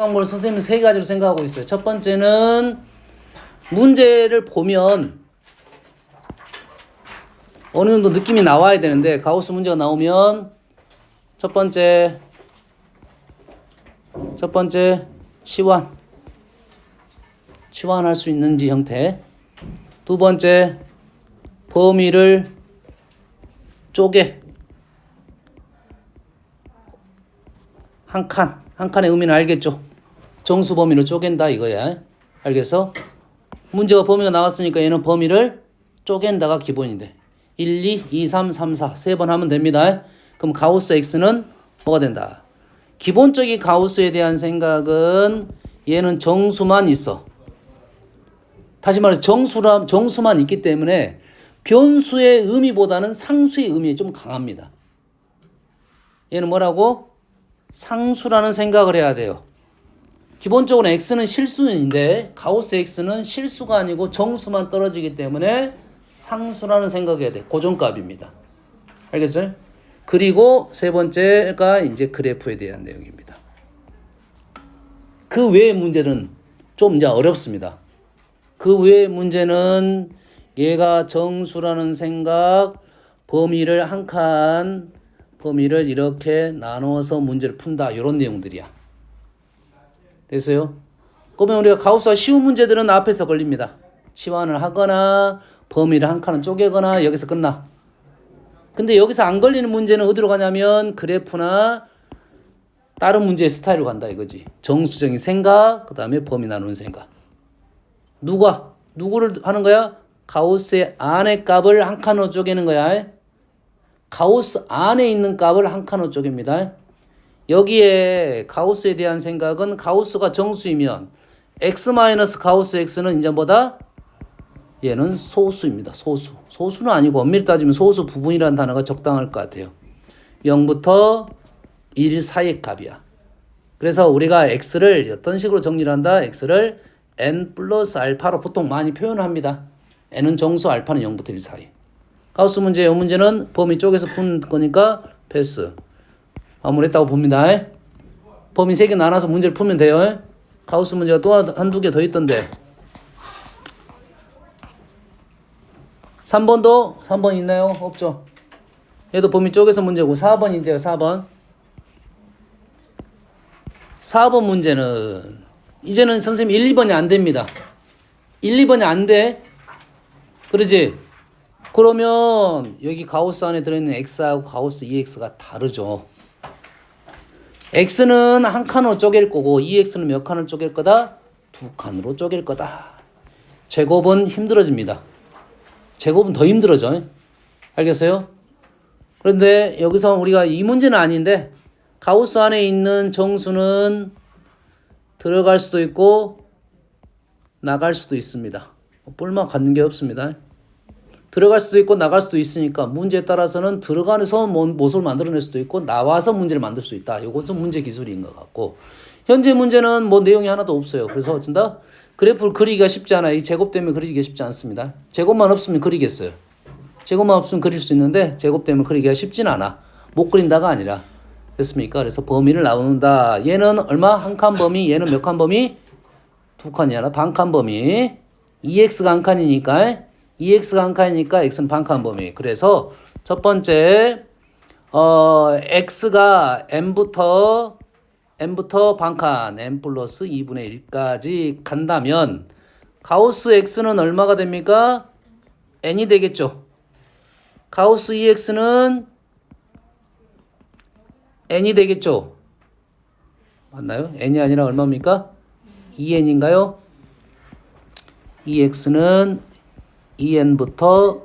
걸 선생님은 세 가지로 생각하고 있어요. 첫 번째는 문제를 보면 어느 정도 느낌이 나와야 되는데 가우스 문제가 나오면 첫 번째 치환할 수 있는지 형태. 두 번째 범위를 쪼개 한 칸의 의미는 알겠죠? 정수 범위를 쪼갠다 이거야. 알겠어? 문제가 범위가 나왔으니까 얘는 범위를 쪼갠다가 기본인데 1, 2, 2, 3, 3, 4 세 번 하면 됩니다. 그럼 가우스 X는 뭐가 된다? 기본적인 가우스에 대한 생각은 얘는 정수만 있어. 다시 말해서 정수만 있기 때문에 변수의 의미보다는 상수의 의미에 좀 강합니다. 얘는 뭐라고? 상수라는 생각을 해야 돼요. 기본적으로 x는 실수인데 가우스 x는 실수가 아니고 정수만 떨어지기 때문에 상수라는 생각을 해야 돼. 고정값입니다. 알겠어요? 그리고 세 번째가 이제 그래프에 대한 내용입니다. 그 외의 문제는 좀 이제 어렵습니다. 그 외의 문제는 얘가 정수라는 생각, 범위를 범위를 이렇게 나눠서 문제를 푼다. 이런 내용들이야. 됐어요? 그러면 우리가 가우스가 쉬운 문제들은 앞에서 걸립니다. 치환을 하거나 범위를 한 칸을 쪼개거나 여기서 끝나. 근데 여기서 안 걸리는 문제는 어디로 가냐면 그래프나 다른 문제의 스타일로 간다 이거지. 정수적인 생각, 그 다음에 범위 나누는 생각. 누구를 하는 거야? 가우스의 안의 값을 한 칸으로 쪼개는 거야. 가우스 안에 있는 값을 한 칸으로 쪼갭니다. 여기에 가우스에 대한 생각은 가우스가 정수이면 x-가우스 x는 이제 뭐다? 얘는 소수입니다. 소수는 아니고 엄밀히 따지면 소수 부분이라는 단어가 적당할 것 같아요. 0부터 1 사이의 값이야. 그래서 우리가 x를 어떤 식으로 정리를 한다? x를 n 플러스 알파로 보통 많이 표현합니다. n은 정수, 알파는 0부터 1 사이. 가우스 문제, 이 문제는 범위 쪽에서 푼 거니까 패스. 마무리했다고 봅니다. 범위 3개 나눠서 문제를 풀면 돼요. 가우스 문제가 또 한두 개 더 있던데. 3번 있나요? 없죠? 얘도 범위 쪽에서 문제고 4번인데요. 4번 문제는 이제는 선생님 1, 2번이 안 됩니다. 1, 2번이 안 돼. 그러지? 그러면 여기 가우스 안에 들어있는 x하고 가우스 2x가 다르죠. x는 한 칸으로 쪼갤 거고 2x는 몇 칸을 쪼갤 거다? 2칸으로 쪼갤 거다. 제곱은 힘들어집니다. 제곱은 더 힘들어져. 알겠어요? 그런데 여기서 우리가 이 문제는 아닌데 가우스 안에 있는 정수는 들어갈 수도 있고 나갈 수도 있습니다. 뿔만 갖는 게 없습니다. 들어갈 수도 있고 나갈 수도 있으니까 문제에 따라서는 들어가서 못을 만들어낼 수도 있고 나와서 문제를 만들 수 있다. 이것은 문제 기술인 것 같고 현재 문제는 뭐 내용이 하나도 없어요. 그래서 어쩐다? 그래프를 그리기가 쉽지 않아요. 이 제곱 때문에 그리기가 쉽지 않습니다. 제곱만 없으면 그리겠어요. 제곱만 없으면 그릴 수 있는데 제곱 때문에 그리기가 쉽진 않아. 못 그린다가 아니라. 됐습니까? 그래서 범위를 나눈다. 얘는 얼마? 한 칸 범위. 얘는 몇 칸 범위? 2칸이 아니라 반칸 범위. 2x가 한 칸이니까 2x가 한 칸이니까 x는 반칸 범위. 그래서 첫 번째 x가 n부터 반칸 n 플러스 2분의 1까지 간다면 가우스 x는 얼마가 됩니까? n이 되겠죠. 가우스 2x는 n이 되겠죠. 맞나요? n이 아니라 얼마입니까? 2n인가요? 2x는 2n부터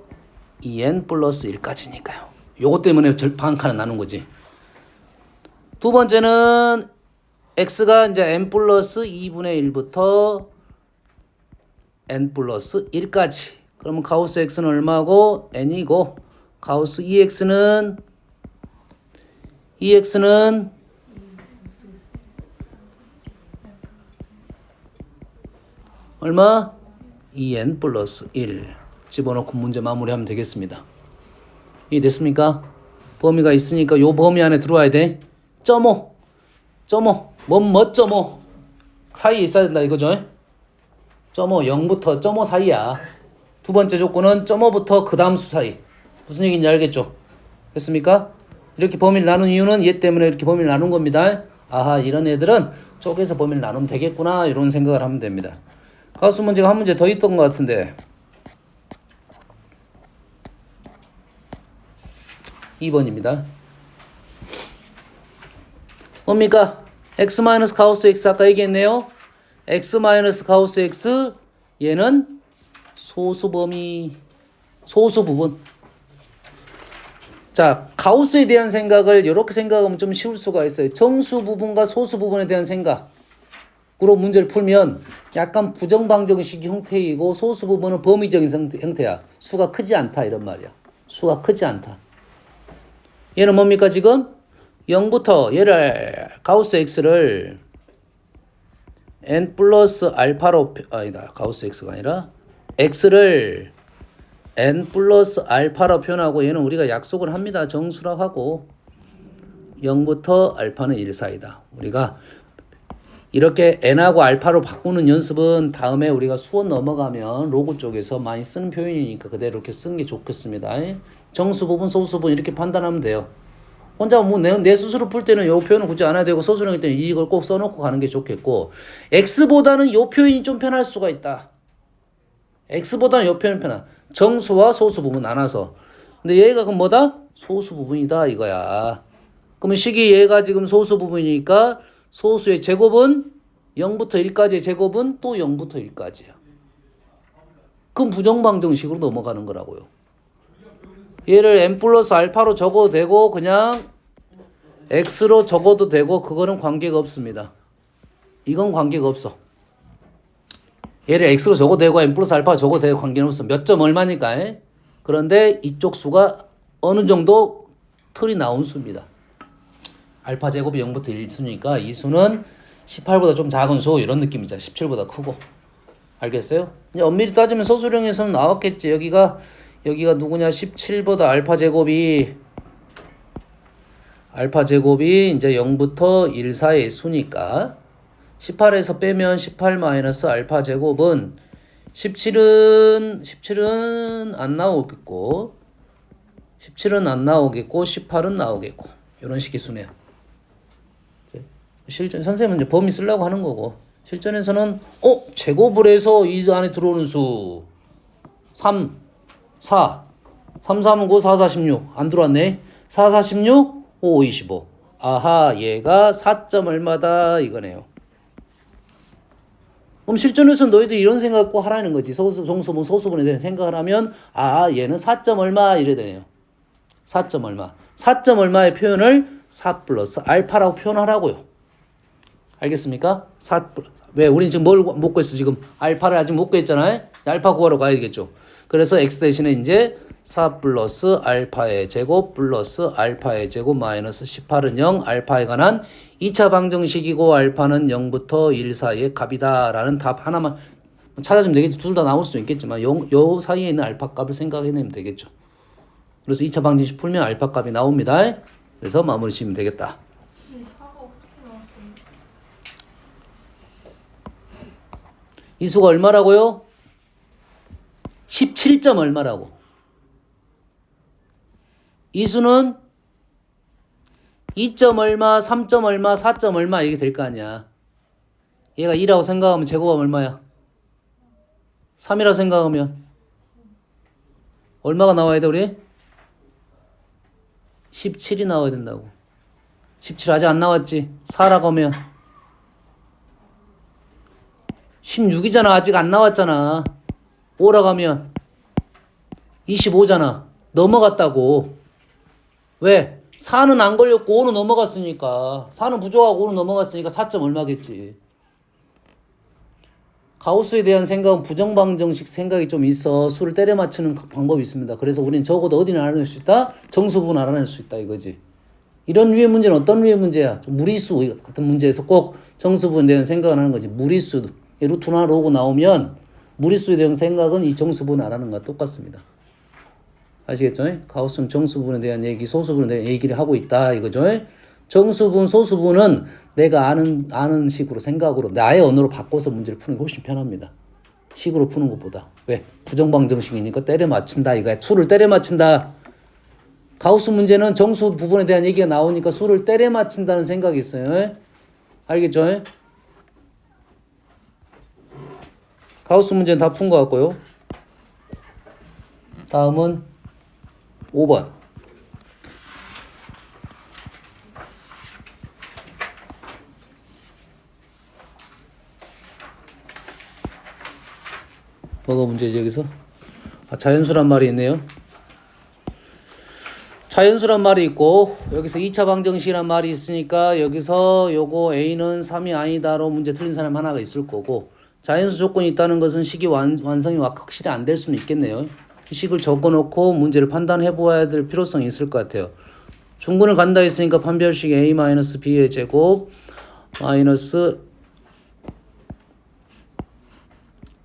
2n 플러스 1까지니까요. 요것 때문에 반칸을 나눈 거지. 두 번째는 x가 이제 n 플러스 2분의 1부터 n 플러스 1까지. 그러면 가우스 x는 얼마고? n이고 가우스 2x는 얼마? 2n 플러스 1 집어넣고 문제 마무리하면 되겠습니다. 이해됐습니까? 범위가 있으니까 요 범위 안에 들어와야 돼. 점오. 뭐.5 사이에 있어야 된다 이거죠. 0부터 0 사이야. 두 번째 조건은 0부터 그 다음 수 사이. 무슨 얘기인지 알겠죠? 됐습니까? 이렇게 범위를 나눈 이유는 얘 때문에 이렇게 범위를 나눈 겁니다. 아하, 이런 애들은 쪼개서 범위를 나누면 되겠구나 이런 생각을 하면 됩니다. 가수 문제가 한 문제 더 있던 것 같은데 2번입니다. 뭡니까? x 가우스 x 아까 얘기했네요. x 가우스 x 얘는 소수 범위 소수 부분. 자, 가우스에 대한 생각을 이렇게 생각하면 좀 쉬울 수가 있어요. 정수 부분과 소수 부분에 대한 생각으로 문제를 풀면 약간 부정방정식 형태이고 소수 부분은 범위적인 형태야. 수가 크지 않다 이런 말이야. 수가 크지 않다. 얘는 뭡니까 지금? 0부터 얘를 가우스 x를 n 플러스 알파로 아니다. 가우스 x가 아니라 x를 n 플러스 알파로 표현하고 얘는 우리가 약속을 합니다. 정수라고 하고 0부터 알파는 1 사이다. 우리가 이렇게 n하고 알파로 바꾸는 연습은 다음에 우리가 수원 넘어가면 로그 쪽에서 많이 쓰는 표현이니까 그대로 이렇게 쓰는 게 좋겠습니다. 정수 부분, 소수 부분 이렇게 판단하면 돼요. 혼자 뭐 내 스스로 풀 때는 요 표현은 굳이 안 해도 되고 소수령일 때는 이걸 꼭 써놓고 가는 게 좋겠고 x보다는 요 표현이 좀 편할 수가 있다. x보다는 요 표현이 편한 정수와 소수 부분 나눠서. 근데 얘가 그럼 뭐다? 소수 부분이다 이거야. 그러면 식이 얘가 지금 소수 부분이니까 소수의 제곱은 0부터 1까지의 제곱은 또 0부터 1까지야. 그럼 부정방정식으로 넘어가는 거라고요. 얘를 n 플러스 알파로 적어도 되고 그냥 x로 적어도 되고 그거는 관계가 없습니다. 이건 관계가 없어. 얘를 x로 적어도 되고 n 플러스 알파 적어도 되고 관계는 없어. 몇 점 얼마니까. 그런데 이쪽 수가 어느 정도 틀이 나온 수입니다. 알파 제곱이 0부터 1수니까 이 수는 18보다 좀 작은 수 이런 느낌이죠. 17보다 크고. 알겠어요? 이제 엄밀히 따지면 소수령에서는 나왔겠지. 여기가 누구냐? 17보다 알파 제곱이 이제 0부터 1 사이의 수니까 18에서 빼면 18 마이너스 알파 제곱은 17은 안 나오겠고 18은 나오겠고 이런 식의 수네요. 실전 선생님은 이제 범위 쓰려고 하는 거고 실전에서는 제곱을 해서 이 안에 들어오는 수 3, 4, 3, 3은 9, 4, 4, 16 안 들어왔네. 4, 4, 16, 5, 25. 아하, 얘가 4점 얼마다 이거네요. 그럼 실전에서 너희들 이런 생각 꼭 하라는 거지. 정수분, 소수분에 대한 생각을 하면 얘는 4점 얼마 이래 되네요. 4점 얼마. 4점 얼마의 표현을 4 플러스 알파라고 표현하라고요. 알겠습니까? 왜? 우린 지금 뭘 못 구했어 지금? 알파를 아직 못 구했잖아요. 알파 구하러 가야 되겠죠. 그래서 x 대신에 이제 4 플러스 알파의 제곱 플러스 알파의 제곱 마이너스 18은 0 알파에 관한 2차 방정식이고 알파는 0부터 1 사이의 값이다 라는 답 하나만 찾아주면 되겠죠. 둘 다 나올 수도 있겠지만 요 사이에 있는 알파 값을 생각해내면 되겠죠. 그래서 2차 방정식 풀면 알파 값이 나옵니다. 그래서 마무리 지으면 되겠다. 이 수가 얼마라고요? 17점 얼마라고. 이 수는 2점 얼마, 3점 얼마, 4점 얼마 이게 될 거 아니야. 얘가 2라고 생각하면 제곱하면 얼마야? 3이라고 생각하면 얼마가 나와야 돼 우리? 17이 나와야 된다고. 17 아직 안 나왔지? 4라고 하면 16이잖아. 아직 안 나왔잖아. 5라고 하면 25잖아. 넘어갔다고. 왜? 4는 안 걸렸고 5는 넘어갔으니까. 4는 부족하고 5는 넘어갔으니까 4점 얼마겠지. 가우스에 대한 생각은 부정방정식 생각이 좀 있어. 수를 때려 맞추는 방법이 있습니다. 그래서 우리는 적어도 어디는 알아낼 수 있다? 정수부분 알아낼 수 있다 이거지. 이런 류의 문제는 어떤 류의 문제야? 좀 무리수 같은 문제에서 꼭 정수부분에 대한 생각을 하는 거지. 무리수. 루트나 로고 나오면 무리수에 대한 생각은 이 정수부분 알아는 것과 똑같습니다. 아시겠죠? 가우스는 정수부분에 대한 얘기, 소수부분에 대한 얘기를 하고 있다 이거죠. 정수분, 소수분은 내가 아는 식으로 생각으로 나의 언어로 바꿔서 문제를 푸는 게 훨씬 편합니다. 식으로 푸는 것보다. 왜? 부정방정식이니까 때려 맞춘다 이거야. 수를 때려 맞춘다. 가우스 문제는 정수 부분에 대한 얘기가 나오니까 수를 때려 맞춘다는 생각이 있어요. 알겠죠? 가우스 문제는 다 푼 것 같고요. 다음은 5번. 뭐가 문제지 여기서? 자연수란 말이 있네요. 자연수란 말이 있고 여기서 2차 방정식이란 말이 있으니까 여기서 요거 A는 3이 아니다로 문제 틀린 사람 하나가 있을 거고 자연수 조건이 있다는 것은 식이 완성이 확실히 안 될 수는 있겠네요. 식을 적어놓고 문제를 판단해 보아야 될 필요성이 있을 것 같아요. 중근을 간다 했으니까 판별식 A-B의 제곱 마이너스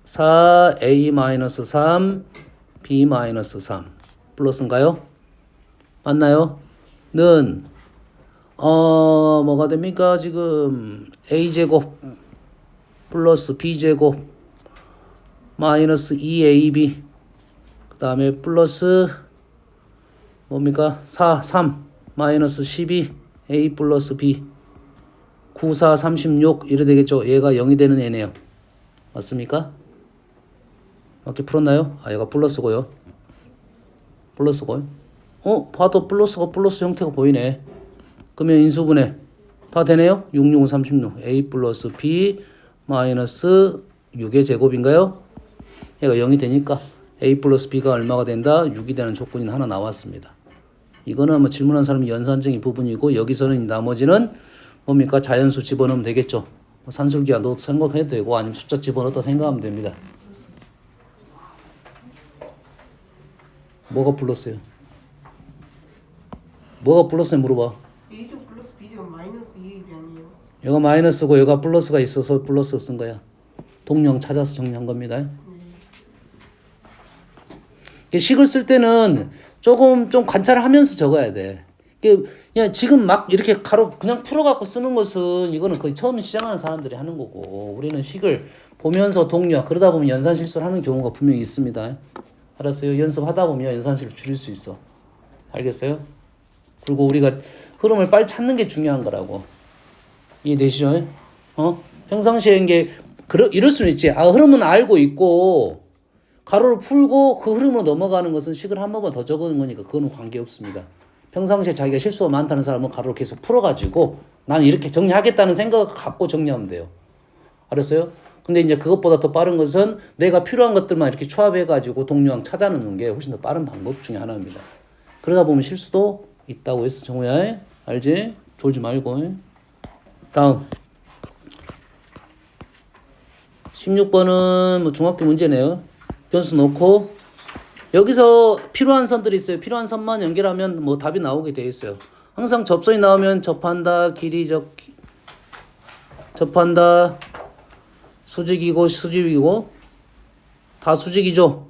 4A-3 B-3 플러스인가요? 맞나요? 는 뭐가 됩니까? 지금 A제곱 플러스 B제곱 마이너스 2AB 그 다음에 플러스 뭡니까? 3 마이너스 12 A 플러스 B 9, 4, 36 이래 되겠죠? 얘가 0이 되는 애네요. 맞습니까? 맞게 풀었나요? 얘가 플러스고요. 플러스고요. 봐도 플러스가 플러스 형태가 보이네. 그러면 인수분해 다 되네요? 6, 6, 36 A 플러스 B 마이너스 6의 제곱인가요? 얘가 0이 되니까 A 플러스 B가 얼마가 된다? 6이 되는 조건이 하나 나왔습니다. 이거는 아마 질문한 사람이 연산적인 부분이고 여기서는 나머지는 뭡니까? 자연수 집어넣으면 되겠죠. 산술기야 너 생각해도 되고 아니면 숫자 집어넣었다 생각하면 됩니다. 뭐가 플러스예요? 뭐가 플러스냐 물어봐. A제곱 플러스 B제곱 마이너스 2AB 아니에요? 얘가 마이너스고 얘가 플러스가 있어서 플러스 쓴 거야. 동령 찾아서 정리한 겁니다. 식을 쓸 때는 조금 좀 관찰을 하면서 적어야 돼. 그냥 지금 막 이렇게 가로 그냥 풀어갖고 쓰는 것은 이거는 거의 처음 시작하는 사람들이 하는 거고 우리는 식을 보면서 동력 그러다 보면 연산 실수를 하는 경우가 분명히 있습니다. 알았어요? 연습하다 보면 연산 실수 줄일 수 있어. 알겠어요? 그리고 우리가 흐름을 빨리 찾는 게 중요한 거라고. 이해되시죠? 평상시에 이게 이럴 수는 있지. 흐름은 알고 있고 가로를 풀고 그 흐름으로 넘어가는 것은 식을 한 번만 더 적은 거니까 그거는 관계없습니다. 평상시에 자기가 실수가 많다는 사람은 가로를 계속 풀어가지고 나는 이렇게 정리하겠다는 생각을 갖고 정리하면 돼요. 알았어요? 근데 이제 그것보다 더 빠른 것은 내가 필요한 것들만 이렇게 조합해가지고 동료랑 찾아내는 게 훨씬 더 빠른 방법 중에 하나입니다. 그러다 보면 실수도 있다고 했어, 정우야. 알지? 졸지 말고. 다음. 16번은 뭐 중학교 문제네요. 변수 놓고 여기서 필요한 선들이 있어요. 필요한 선만 연결하면 뭐 답이 나오게 돼 있어요. 항상 접선이 나오면 접한다, 접한다, 수직이고 수직이고 다 수직이죠.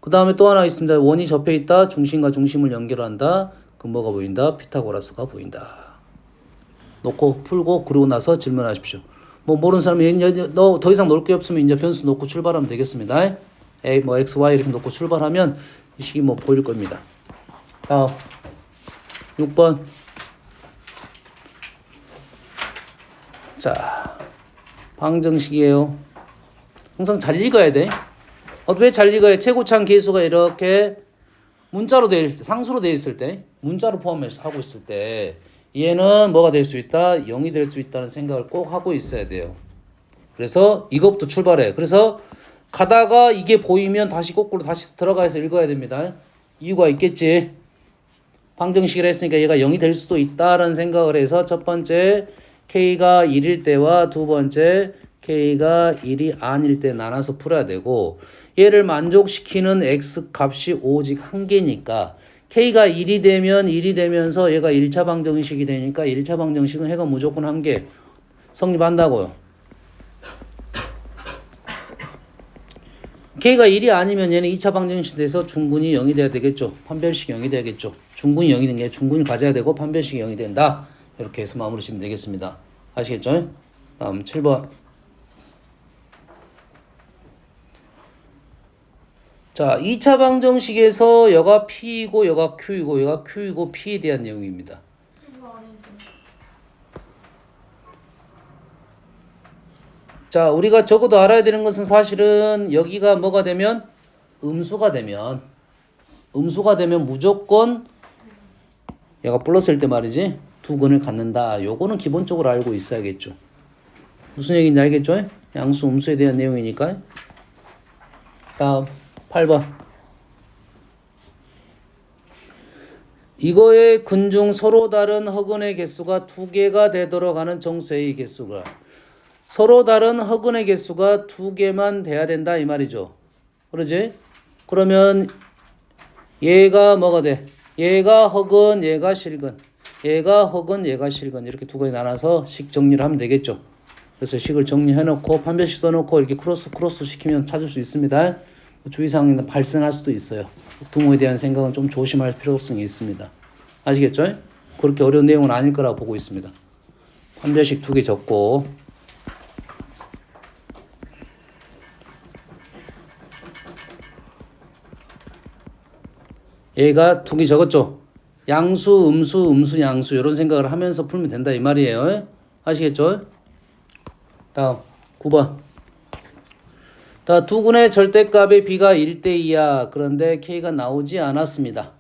그 다음에 또 하나 있습니다. 원이 접해 있다. 중심과 중심을 연결한다. 근거가 보인다. 피타고라스가 보인다. 놓고 풀고 그러고 나서 질문하십시오. 뭐 모르는 사람이 너 더 이상 놓을 게 없으면 이제 변수 놓고 출발하면 되겠습니다. A 뭐 x, y 이렇게 놓고 출발하면 이 식이 뭐 보일 겁니다. 다음 6번. 자, 방정식이에요. 항상 잘 읽어야 돼. 왜 잘 읽어야? 최고차항 계수가 이렇게 문자로 돼 있을 때, 상수로 돼 있을 때, 문자로 포함해서 하고 있을 때 얘는 뭐가 될 수 있다? 0이 될 수 있다는 생각을 꼭 하고 있어야 돼요. 그래서 이것부터 출발해. 그래서 가다가 이게 보이면 다시 거꾸로 다시 들어가서 읽어야 됩니다. 이유가 있겠지. 방정식을 했으니까 얘가 0이 될 수도 있다라는 생각을 해서 첫 번째 K가 1일 때와 두 번째 K가 1이 아닐 때 나눠서 풀어야 되고 얘를 만족시키는 X 값이 오직 한 개니까 K가 1이 되면 1이 되면서 얘가 1차 방정식이 되니까 1차 방정식은 해가 무조건 한 개 성립한다고요. K가 1이 아니면 얘는 2차 방정식 돼서 중근이 0이 돼야 되겠죠. 판별식이 0이 돼야겠죠. 중근이 0이 된 게 중근이 가져야 되고 판별식이 0이 된다. 이렇게 해서 마무리 지으면 되겠습니다. 아시겠죠? 다음 7번. 자, 2차 방정식에서 여가 P이고 여가 Q이고 여가 Q이고 P에 대한 내용입니다. 자, 우리가 적어도 알아야 되는 것은 사실은 여기가 뭐가 되면 음수가 되면 무조건 얘가 플러스일 때 말이지 두 근을 갖는다. 요거는 기본적으로 알고 있어야겠죠. 무슨 얘기인지 알겠죠? 양수 음수에 대한 내용이니까. 다음 8번. 이거의 근중 서로 다른 허근의 개수가 2개가 되도록 하는 정수의 개수가 서로 다른 허근의 개수가 2개만 돼야 된다 이 말이죠. 그러지? 그러면 얘가 뭐가 돼? 얘가 허근, 얘가 실근. 얘가 허근, 얘가 실근. 이렇게 두 가지 나눠서 식 정리를 하면 되겠죠. 그래서 식을 정리해놓고 판별식 써놓고 이렇게 크로스 시키면 찾을 수 있습니다. 주의사항이 발생할 수도 있어요. 등호에 대한 생각은 좀 조심할 필요성이 있습니다. 아시겠죠? 그렇게 어려운 내용은 아닐 거라고 보고 있습니다. 판별식 2개 적고 얘가 2개 적었죠? 양수, 음수, 양수 이런 생각을 하면서 풀면 된다 이 말이에요. 아시겠죠? 다음 9번. 자, 두 근의 절대값의 B가 1대2야. 그런데 K가 나오지 않았습니다.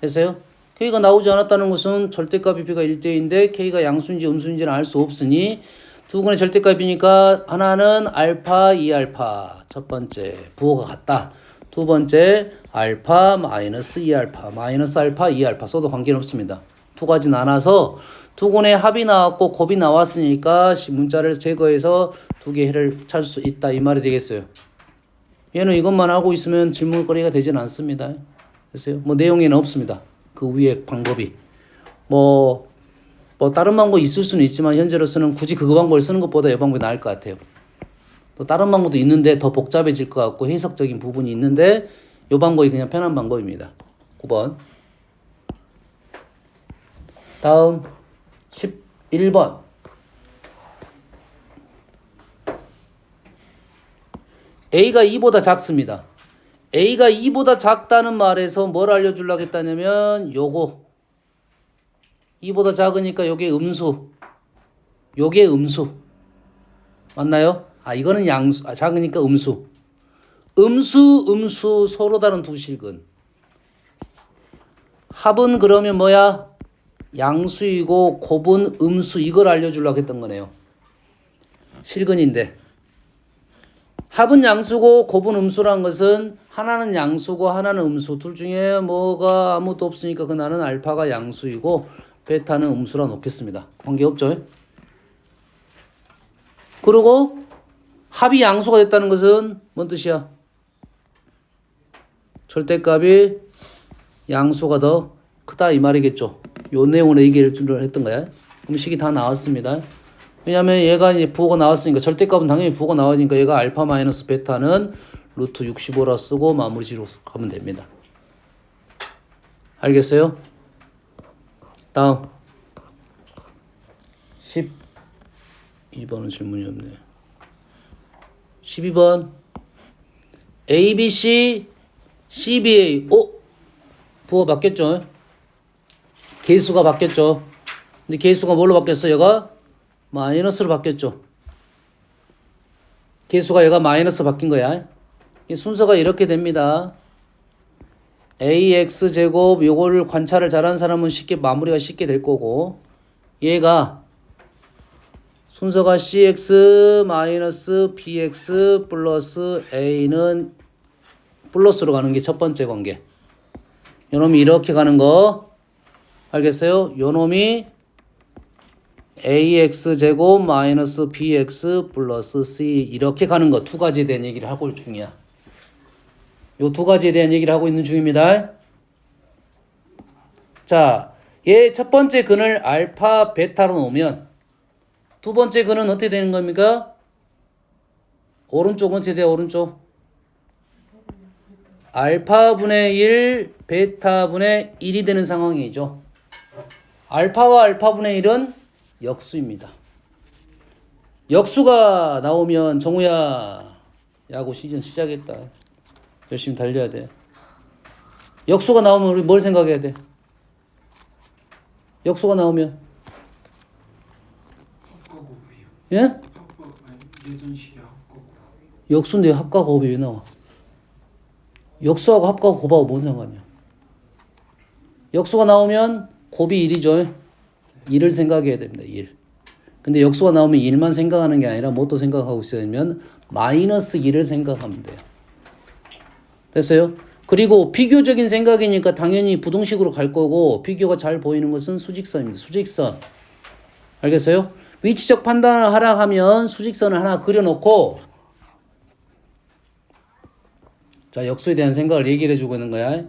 됐어요? K가 나오지 않았다는 것은 절대값이 B가 1대2인데 K가 양수인지 음수인지는 알 수 없으니 두 근의 절대값이니까 하나는 알파, 2알파. 첫 번째 부호가 같다. 두 번째 알파 마이너스 2알파 마이너스 알파 2알파 써도 관계는 없습니다. 두 가지 나눠서 두 근의 합이 나왔고 곱이 나왔으니까 문자를 제거해서 두 개의 해를 찾을 수 있다 이 말이 되겠어요. 얘는 이것만 하고 있으면 질문거리가 되진 않습니다. 됐어요? 뭐 내용에는 없습니다. 그 위에 방법이 뭐 다른 방법이 있을 수는 있지만 현재로서는 굳이 그 방법을 쓰는 것보다 이 방법이 나을 것 같아요. 또 다른 방법도 있는데 더 복잡해질 것 같고 해석적인 부분이 있는데 이 방법이 그냥 편한 방법입니다. 9번. 다음 11번. A가 2보다 작습니다. A가 2보다 작다는 말에서 뭘 알려주려고 했다냐면 요거 2보다 작으니까 요게 음수 요게 음수 맞나요? 이거는 양수 작으니까 음수 서로 다른 두 실근 합은 그러면 뭐야? 양수이고 곱은 음수 이걸 알려주려고 했던 거네요. 실근인데 합은 양수고 곱은 음수란 것은 하나는 양수고 하나는 음수 둘 중에 뭐가 아무것도 없으니까 그 나는 알파가 양수이고 베타는 음수라 놓겠습니다. 관계없죠? 그리고 합이 양수가 됐다는 것은 뭔 뜻이야? 절대값이 양수가 더 크다 이 말이겠죠. 요 내용으로 얘기를 했던 거야. 그럼 식이 다 나왔습니다. 왜냐면 얘가 이제 부호가 나왔으니까 절대값은 당연히 부호가 나와지니까 얘가 알파 마이너스 베타는 루트 65라 쓰고 마무리 지로 가면 됩니다. 알겠어요? 다음 12번은 질문이 없네. 12번 ABC CBA 부호가 바뀌었죠? 개수가 바뀌었죠? 근데 개수가 뭘로 바뀌었어? 얘가 마이너스로 바뀌었죠? 개수가 얘가 마이너스 바뀐 거야. 이 순서가 이렇게 됩니다. AX제곱 요거를 관찰을 잘한 사람은 마무리가 쉽게 될 거고 얘가 순서가 CX 마이너스 BX 플러스 A는 플러스로 가는 게 첫 번째 관계. 요놈이 이렇게 가는 거 알겠어요? 요놈이 AX제곱 마이너스 BX 플러스 C 이렇게 가는 거 두 가지에 대한 얘기를 하고 있는 중이야. 요 두 가지에 대한 얘기를 하고 있는 중입니다. 자, 얘 첫 번째 근을 알파 베타로 놓으면 두 번째 근은 어떻게 되는 겁니까? 오른쪽은 어떻게 돼요? 오른쪽 알파분의 1 베타분의 1이 되는 상황이죠. 알파와 알파분의 1은 역수입니다. 역수가 나오면 정우야 야구 시즌 시작했다. 열심히 달려야 돼. 역수가 나오면 우리 뭘 생각해야 돼? 역수가 나오면 합과곱이요. 예? 아니 예전식의 합과곱. 역수인데 합과 곱이 왜 나와? 역수하고 합과 곱하고 뭔 상관이야? 역수가 나오면 곱이 1이죠. 1을 생각해야 됩니다. 1. 근데 역수가 나오면 1만 생각하는 게 아니라 뭐 또 생각하고 있어야 되면 마이너스 1을 생각하면 돼요. 됐어요? 그리고 비교적인 생각이니까 당연히 부동식으로 갈 거고 비교가 잘 보이는 것은 수직선입니다. 수직선. 알겠어요? 위치적 판단을 하라 하면 수직선을 하나 그려놓고 자 역수에 대한 생각을 얘기를 해주고 있는 거야.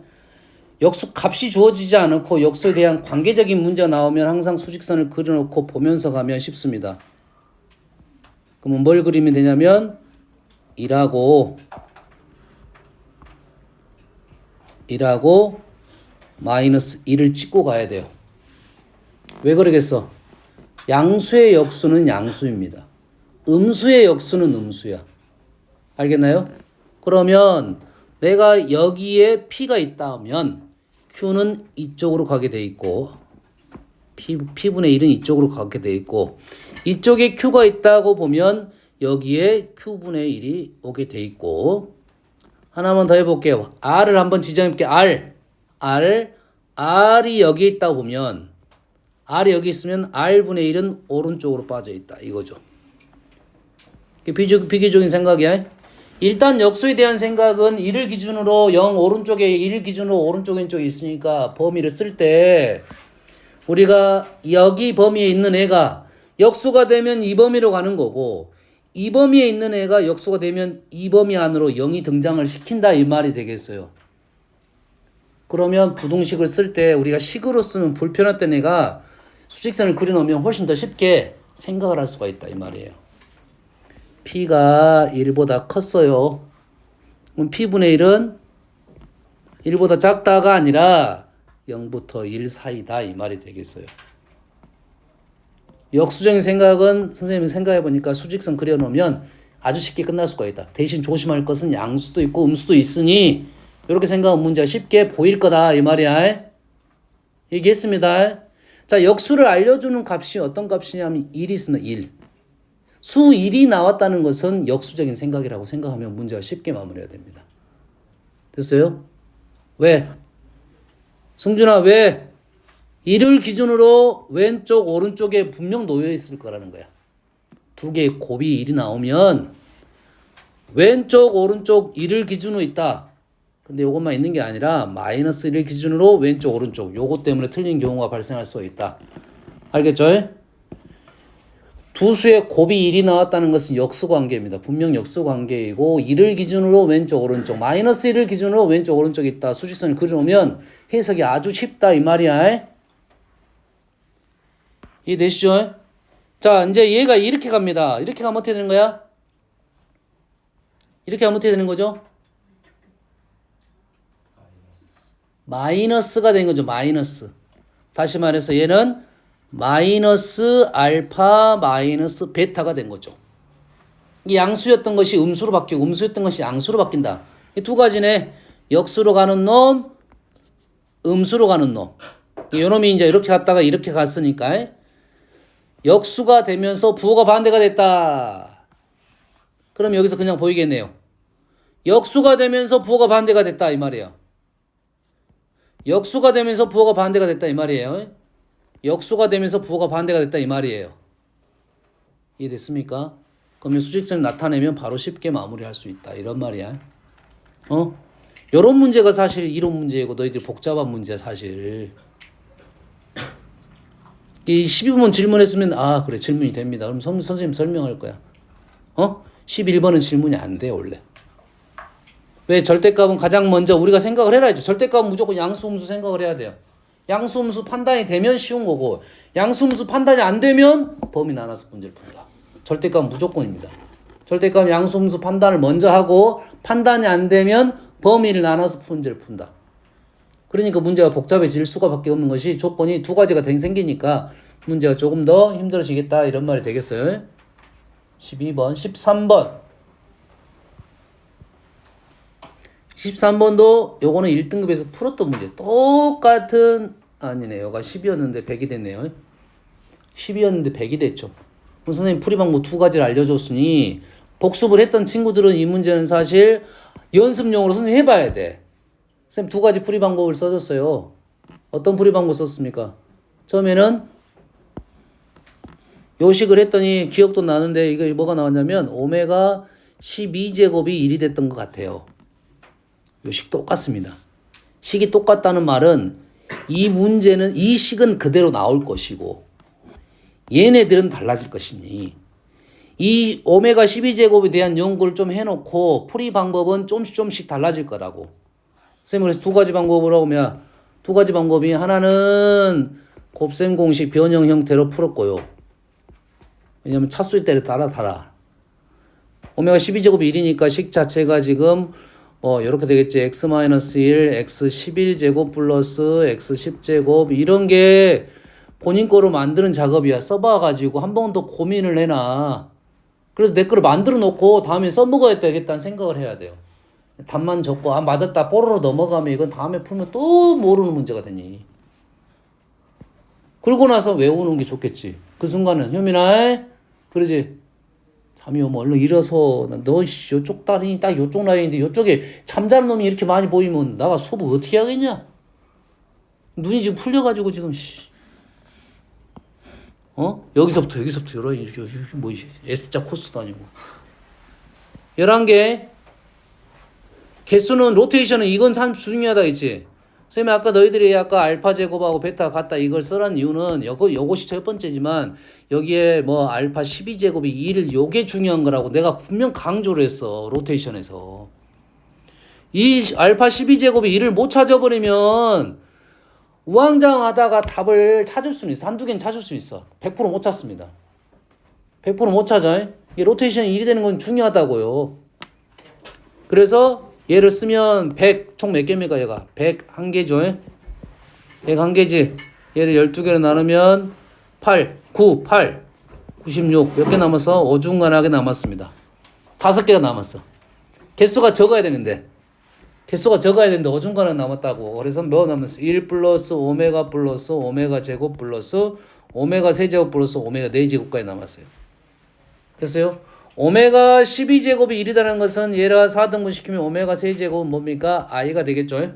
역수 값이 주어지지 않고 역수에 대한 관계적인 문제가 나오면 항상 수직선을 그려놓고 보면서 가면 쉽습니다. 그러면 뭘 그리면 되냐면 1하고 마이너스 1을 찍고 가야 돼요. 왜 그러겠어? 양수의 역수는 양수입니다. 음수의 역수는 음수야. 알겠나요? 그러면 내가 여기에 P가 있다면 Q는 이쪽으로 가게 돼 있고 P분의 1은 이쪽으로 가게 돼 있고 이쪽에 Q가 있다고 보면 여기에 Q분의 1이 오게 돼 있고 하나만 더 해볼게요. R을 한번 지정해볼게요. R이 여기 있다고 보면 R이 여기 있으면 R분의 1은 오른쪽으로 빠져 있다. 이거죠. 비교적인 생각이야. 일단 역수에 대한 생각은 1을 기준으로 0 오른쪽에 1을 기준으로 오른쪽 왼쪽에 있으니까 범위를 쓸 때 우리가 여기 범위에 있는 애가 역수가 되면 이 범위로 가는 거고 이 범위에 있는 애가 역수가 되면 이 범위 안으로 0이 등장을 시킨다 이 말이 되겠어요. 그러면 부동식을 쓸 때 우리가 식으로 쓰면 불편했던 애가 수직선을 그려놓으면 훨씬 더 쉽게 생각을 할 수가 있다 이 말이에요. P가 1보다 컸어요. 그럼 P분의 1은 1보다 작다가 아니라 0부터 1 사이다 이 말이 되겠어요. 역수적인 생각은 선생님이 생각해보니까 수직선 그려놓으면 아주 쉽게 끝날 수가 있다. 대신 조심할 것은 양수도 있고 음수도 있으니 이렇게 생각하면 문제가 쉽게 보일 거다 이 말이야. 얘기했습니다. 자, 역수를 알려주는 값이 어떤 값이냐면 1이 있으면 1. 수 1이 나왔다는 것은 역수적인 생각이라고 생각하면 문제가 쉽게 마무리가 됩니다. 됐어요? 왜? 승준아 왜? 1을 기준으로 왼쪽 오른쪽에 분명 놓여 있을 거라는 거야. 두 개의 곱이 1이 나오면 왼쪽 오른쪽 1을 기준으로 있다. 근데 이것만 있는 게 아니라 마이너스 1을 기준으로 왼쪽 오른쪽 요거 때문에 틀린 경우가 발생할 수 있다. 알겠죠? 두 수의 곱이 1이 나왔다는 것은 역수 관계입니다. 분명 역수 관계이고 1을 기준으로 왼쪽 오른쪽 마이너스 1을 기준으로 왼쪽 오른쪽에 있다. 수직선을 그려놓으면 해석이 아주 쉽다 이 말이야. 이해되시죠? 자 이제 얘가 이렇게 갑니다. 이렇게 가면 어떻게 되는 거야? 이렇게 하면 어떻게 되는 거죠? 마이너스가 된 거죠. 마이너스. 다시 말해서 얘는 마이너스 알파 마이너스 베타가 된 거죠. 이 양수였던 것이 음수로 바뀌고 음수였던 것이 양수로 바뀐다. 이 두 가지네. 역수로 가는 놈, 음수로 가는 놈. 이 놈이 이제 이렇게 갔다가 이렇게 갔으니까 역수가 되면서 부호가 반대가 됐다. 그럼 여기서 그냥 보이겠네요. 역수가 되면서 부호가 반대가 됐다 이 말이에요. 역수가 되면서 부호가 반대가 됐다 이 말이에요. 역수가 되면서 부호가 반대가 됐다 이 말이에요. 이해됐습니까? 그러면 수직선을 나타내면 바로 쉽게 마무리할 수 있다 이런 말이야. 요런 문제가 사실 이론 문제이고 너희들 복잡한 문제야 사실. 이 12번 질문했으면 아 그래 질문이 됩니다. 그럼 선생님 설명할 거야. 11번은 질문이 안 돼 원래. 왜? 절대값은 가장 먼저 우리가 생각을 해야죠. 절대값은 무조건 양수 음수 생각을 해야 돼요. 양수 음수 판단이 되면 쉬운 거고 양수 음수 판단이 안 되면 범위 나눠서 문제를 푼다. 절대값은 무조건입니다. 절대값은 양수 음수 판단을 먼저 하고 판단이 안 되면 범위를 나눠서 문제를 푼다. 그러니까 문제가 복잡해질 수가밖에 없는 것이 조건이 두 가지가 생기니까 문제가 조금 더 힘들어지겠다 이런 말이 되겠어요. 12번, 13번. 13번도 요거는 1등급에서 풀었던 문제. 똑같은 아니네. 요가 10이었는데 100이 됐네요. 10이었는데 100이 됐죠. 그럼 선생님 풀이 방법 두 가지를 알려줬으니 복습을 했던 친구들은 이 문제는 사실 연습용으로 선생님 해봐야 돼. 선생님 두 가지 풀이 방법을 써줬어요. 어떤 풀이 방법 썼습니까? 처음에는 요식을 했더니 기억도 나는데 이거 뭐가 나왔냐면 오메가 12제곱이 1이 됐던 것 같아요. 요식 똑같습니다. 식이 똑같다는 말은 이 문제는 이 식은 그대로 나올 것이고 얘네들은 달라질 것이니 이 오메가 12제곱에 대한 연구를 좀 해놓고 풀이 방법은 조금씩 달라질 거라고. 선생님 그래서 두 가지 방법으로 하면 두 가지 방법이 하나는 곱셈 공식 변형 형태로 풀었고요. 왜냐면 차수에 따라 달아. 오메가 12제곱이 1이니까 식 자체가 지금 이렇게 되겠지. x-1, x11제곱 플러스 x10제곱 이런 게 본인 거로 만드는 작업이야. 써봐가지고 한 번 더 고민을 해놔. 그래서 내 거를 만들어 놓고 다음에 써먹어야 되겠다는 생각을 해야 돼요. 답만 적고 맞았다 뽀로로 넘어가면 이건 다음에 풀면 또 모르는 문제가 되니. 그러고 나서 외우는 게 좋겠지. 그 순간은 효민아 그러지. 잠이 오면 얼른 일어서 너 요쪽 다리 딱 요쪽 라인인데 요쪽에 잠자는 놈이 이렇게 많이 보이면 나가 수업 어떻게 하겠냐. 눈이 지금 풀려가지고 지금 여기서부터 여러 이렇게 뭐 S자 코스도 아니고 11개 개수는 로테이션은 이건 참 중요하다 했지. 선생님이 아까 너희들이 아까 알파 제곱하고 베타 같다 이걸 쓰란 이유는 요것이 첫 번째지만 여기에 뭐 알파 12제곱이 2를 요게 중요한 거라고 내가 분명 강조를 했어. 로테이션에서 이 알파 12제곱이 2를 못 찾아버리면 우왕좌왕하다가 답을 찾을 수는 있어. 한두 개는 찾을 수 있어. 100%못 찾습니다. 100%못 찾아. 이 로테이션이 1이 되는 건 중요하다고요. 그래서 얘를 쓰면 100, 총 몇 개입니까 얘가? 101개죠. 101개지. 얘를 12개로 나누면 8, 9, 8, 96. 몇 개 남았어? 어중간하게 남았습니다. 5개가 남았어. 개수가 적어야 되는데 어중간하게 남았다고. 그래서 뭐 남았어? 1 플러스 오메가 제곱 플러스 오메가 세제곱 플러스 오메가 4제곱까지 남았어요. 됐어요? 오메가 12제곱이 1이라는 것은 얘를 4등분 시키면 오메가 세제곱은 뭡니까? i가 되겠죠?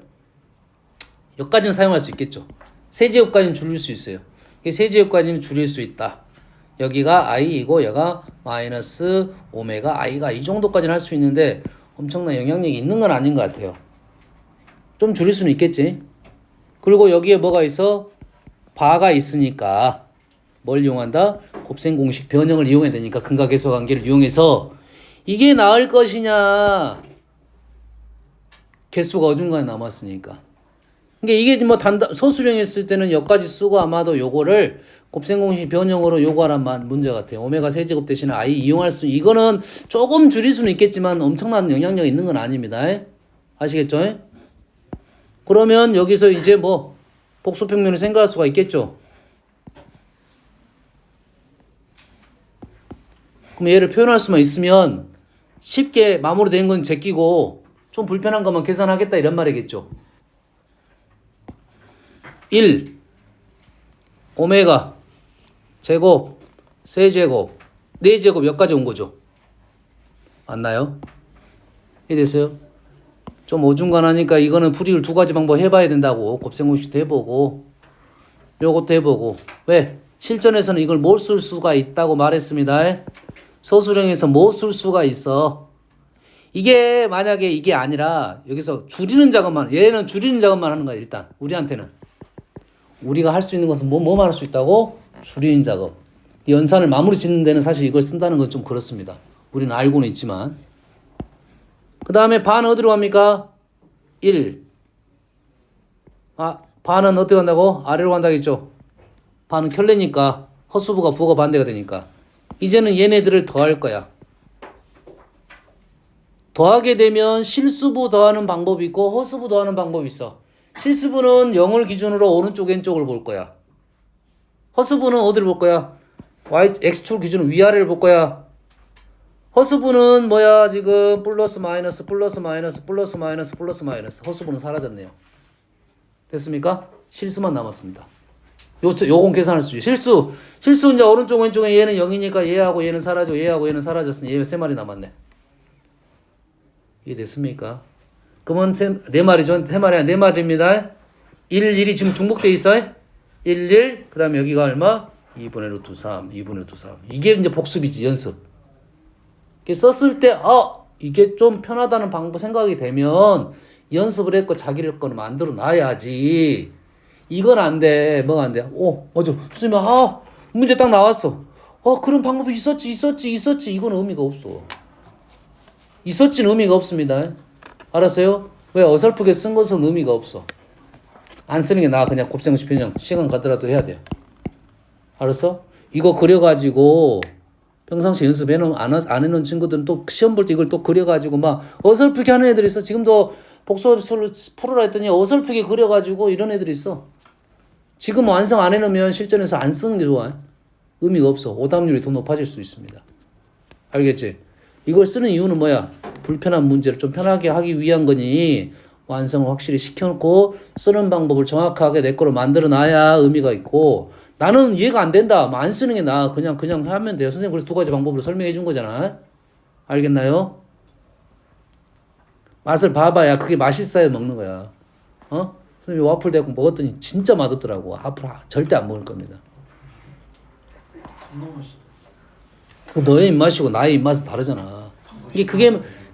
여기까지는 사용할 수 있겠죠. 세제곱까지는 줄일 수 있어요. 세제곱까지는 줄일 수 있다. 여기가 i이고 얘가 마이너스 오메가 i가 이 정도까지는 할 수 있는데 엄청난 영향력이 있는 건 아닌 것 같아요. 좀 줄일 수는 있겠지. 그리고 여기에 뭐가 있어? 바가 있으니까 뭘 이용한다? 곱셈 공식 변형을 이용해야 되니까 근각계수 관계를 이용해서 이게 나을 것이냐 개수가 어중간에 남았으니까. 그러니까 이게 뭐 서술형 했을 때는 여기까지 쓰고 아마도 요거를 곱셈 공식 변형으로 요구하란 문제 같아요. 오메가 세제곱 대신에 i 이용할 수 이거는 조금 줄일 수는 있겠지만 엄청난 영향력이 있는 건 아닙니다. 아시겠죠? 그러면 여기서 이제 뭐 복수평면을 생각할 수가 있겠죠. 그럼 얘를 표현할 수만 있으면 쉽게 마무리된 건 제끼고 좀 불편한 것만 계산하겠다 이런 말이겠죠. 1 오메가 제곱 세제곱 4제곱 여기까지 온 거죠. 맞나요? 이해됐어요? 좀 어중간하니까 이거는 풀이를 두 가지 방법 해봐야 된다고. 곱셈공식도 해보고 요것도 해보고. 왜? 실전에서는 이걸 못 쓸 수가 있다고 말했습니다. 서술형에서 못 쓸 수가 있어. 이게 만약에 이게 아니라 여기서 줄이는 작업만, 얘는 줄이는 작업만 하는 거야. 일단 우리한테는 우리가 할 수 있는 것은 뭐만 할 수 있다고? 줄이는 작업. 연산을 마무리 짓는 데는 사실 이걸 쓴다는 건 좀 그렇습니다. 우리는 알고는 있지만. 그 다음에 반 어디로 갑니까? 1. 반은 어떻게 간다고? 아래로 간다겠죠? 반은 켤레니까 허수부가 부호가 반대가 되니까. 이제는 얘네들을 더할 거야. 더하게 되면 실수부 더하는 방법이 있고 허수부 더하는 방법이 있어. 실수분은 0을 기준으로 오른쪽 왼쪽을 볼 거야. 허수분은 어디를 볼 거야? x축 기준으로 위아래를 볼 거야. 허수분은 뭐야? 지금 플러스 마이너스 플러스 마이너스 플러스 마이너스 플러스 마이너스. 허수분은 사라졌네요. 됐습니까? 실수만 남았습니다. 요건 계산할 수 있어요. 실수 이제 오른쪽 왼쪽에 얘는 0이니까 얘하고 얘는 사라지고 얘하고 얘는 사라졌으니 얘 세 마리 남았네. 이해 됐습니까? 그러면 네 마리죠. 세 마리 네 마리입니다. 1이 지금 중복돼 있어요. 1, 그 다음에 여기가 얼마? 2분의 루트 3, 2분의 루트 3. 이게 이제 복습이지, 연습. 이게 썼을 때, 이게 좀 편하다는 방법 생각이 되면 연습을 했고 자기를 거는 만들어 놔야지. 이건 안 돼. 뭐가 안 돼? 맞아. 선생님, 문제 딱 나왔어. 그런 방법이 있었지. 이건 의미가 없어. 있었지는 의미가 없습니다. 알았어요? 왜 어설프게 쓴 것은 의미가 없어. 안 쓰는 게 나아. 그냥 곱셈없이 그냥 시간 가더라도 해야 돼요. 알았어? 이거 그려가지고 평상시 연습 안 해놓은 친구들은 또 시험 볼 때 이걸 또 그려가지고 막 어설프게 하는 애들이 있어. 지금도 복소수를 풀으라 했더니 어설프게 그려가지고 이런 애들이 있어. 지금 완성 안 해놓으면 실전에서 안 쓰는 게 좋아. 의미가 없어. 오답률이 더 높아질 수 있습니다. 알겠지? 이걸 쓰는 이유는 뭐야? 불편한 문제를 좀 편하게 하기 위한 거니 완성을 확실히 시켜놓고 쓰는 방법을 정확하게 내 거로 만들어 놔야 의미가 있고 나는 이해가 안 된다. 안 쓰는 게 나아. 그냥 하면 돼요. 선생님 그래서 두 가지 방법으로 설명해 준 거잖아. 알겠나요? 맛을 봐봐야 그게 맛있어야 먹는 거야. 선생님이 와플 대고 먹었더니 진짜 맛없더라고. 앞으로 절대 안 먹을 겁니다. 너무 맛있어. 그 너의 입맛이고 나의 입맛은 다르잖아.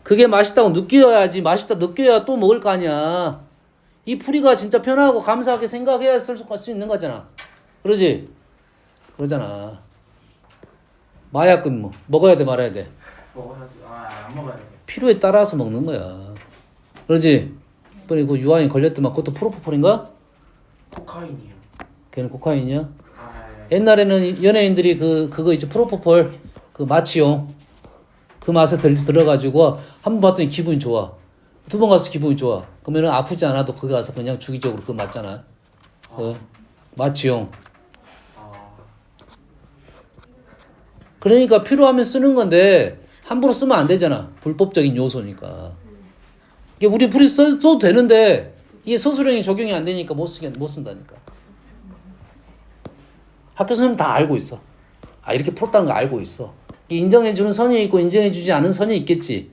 그게 맛있다고 느껴야지. 맛있다 느껴야 또 먹을 거 아니야. 이 풀이가 진짜 편하고 감사하게 생각해야 쓸 수 있는 거잖아. 그러지? 그러잖아. 마약은 먹어야 돼 말아야 돼? 먹어야지. 안 먹어야 돼. 필요에 따라서 먹는 거야. 그러지? 이번에 그 유아인 걸렸더만 그것도 프로포폴인가? 코카인이요. 걔는 코카인이야? 예. 옛날에는 연예인들이 그거 있죠. 프로포폴 그 마취용 그 맛에 들어가지고 한 번 봤더니 기분이 좋아. 두 번 가서 기분이 좋아. 그러면 아프지 않아도 거기 가서 그냥 주기적으로 그거 맞잖아. 마취용. 그러니까 필요하면 쓰는 건데 함부로 쓰면 안 되잖아. 불법적인 요소니까. 이게 우리 풀이 써도 되는데 이게 서술형이 적용이 안 되니까 못 쓴다니까. 학교 선생님 다 알고 있어. 이렇게 풀었다는 거 알고 있어. 인정해주는 선이 있고 인정해주지 않은 선이 있겠지.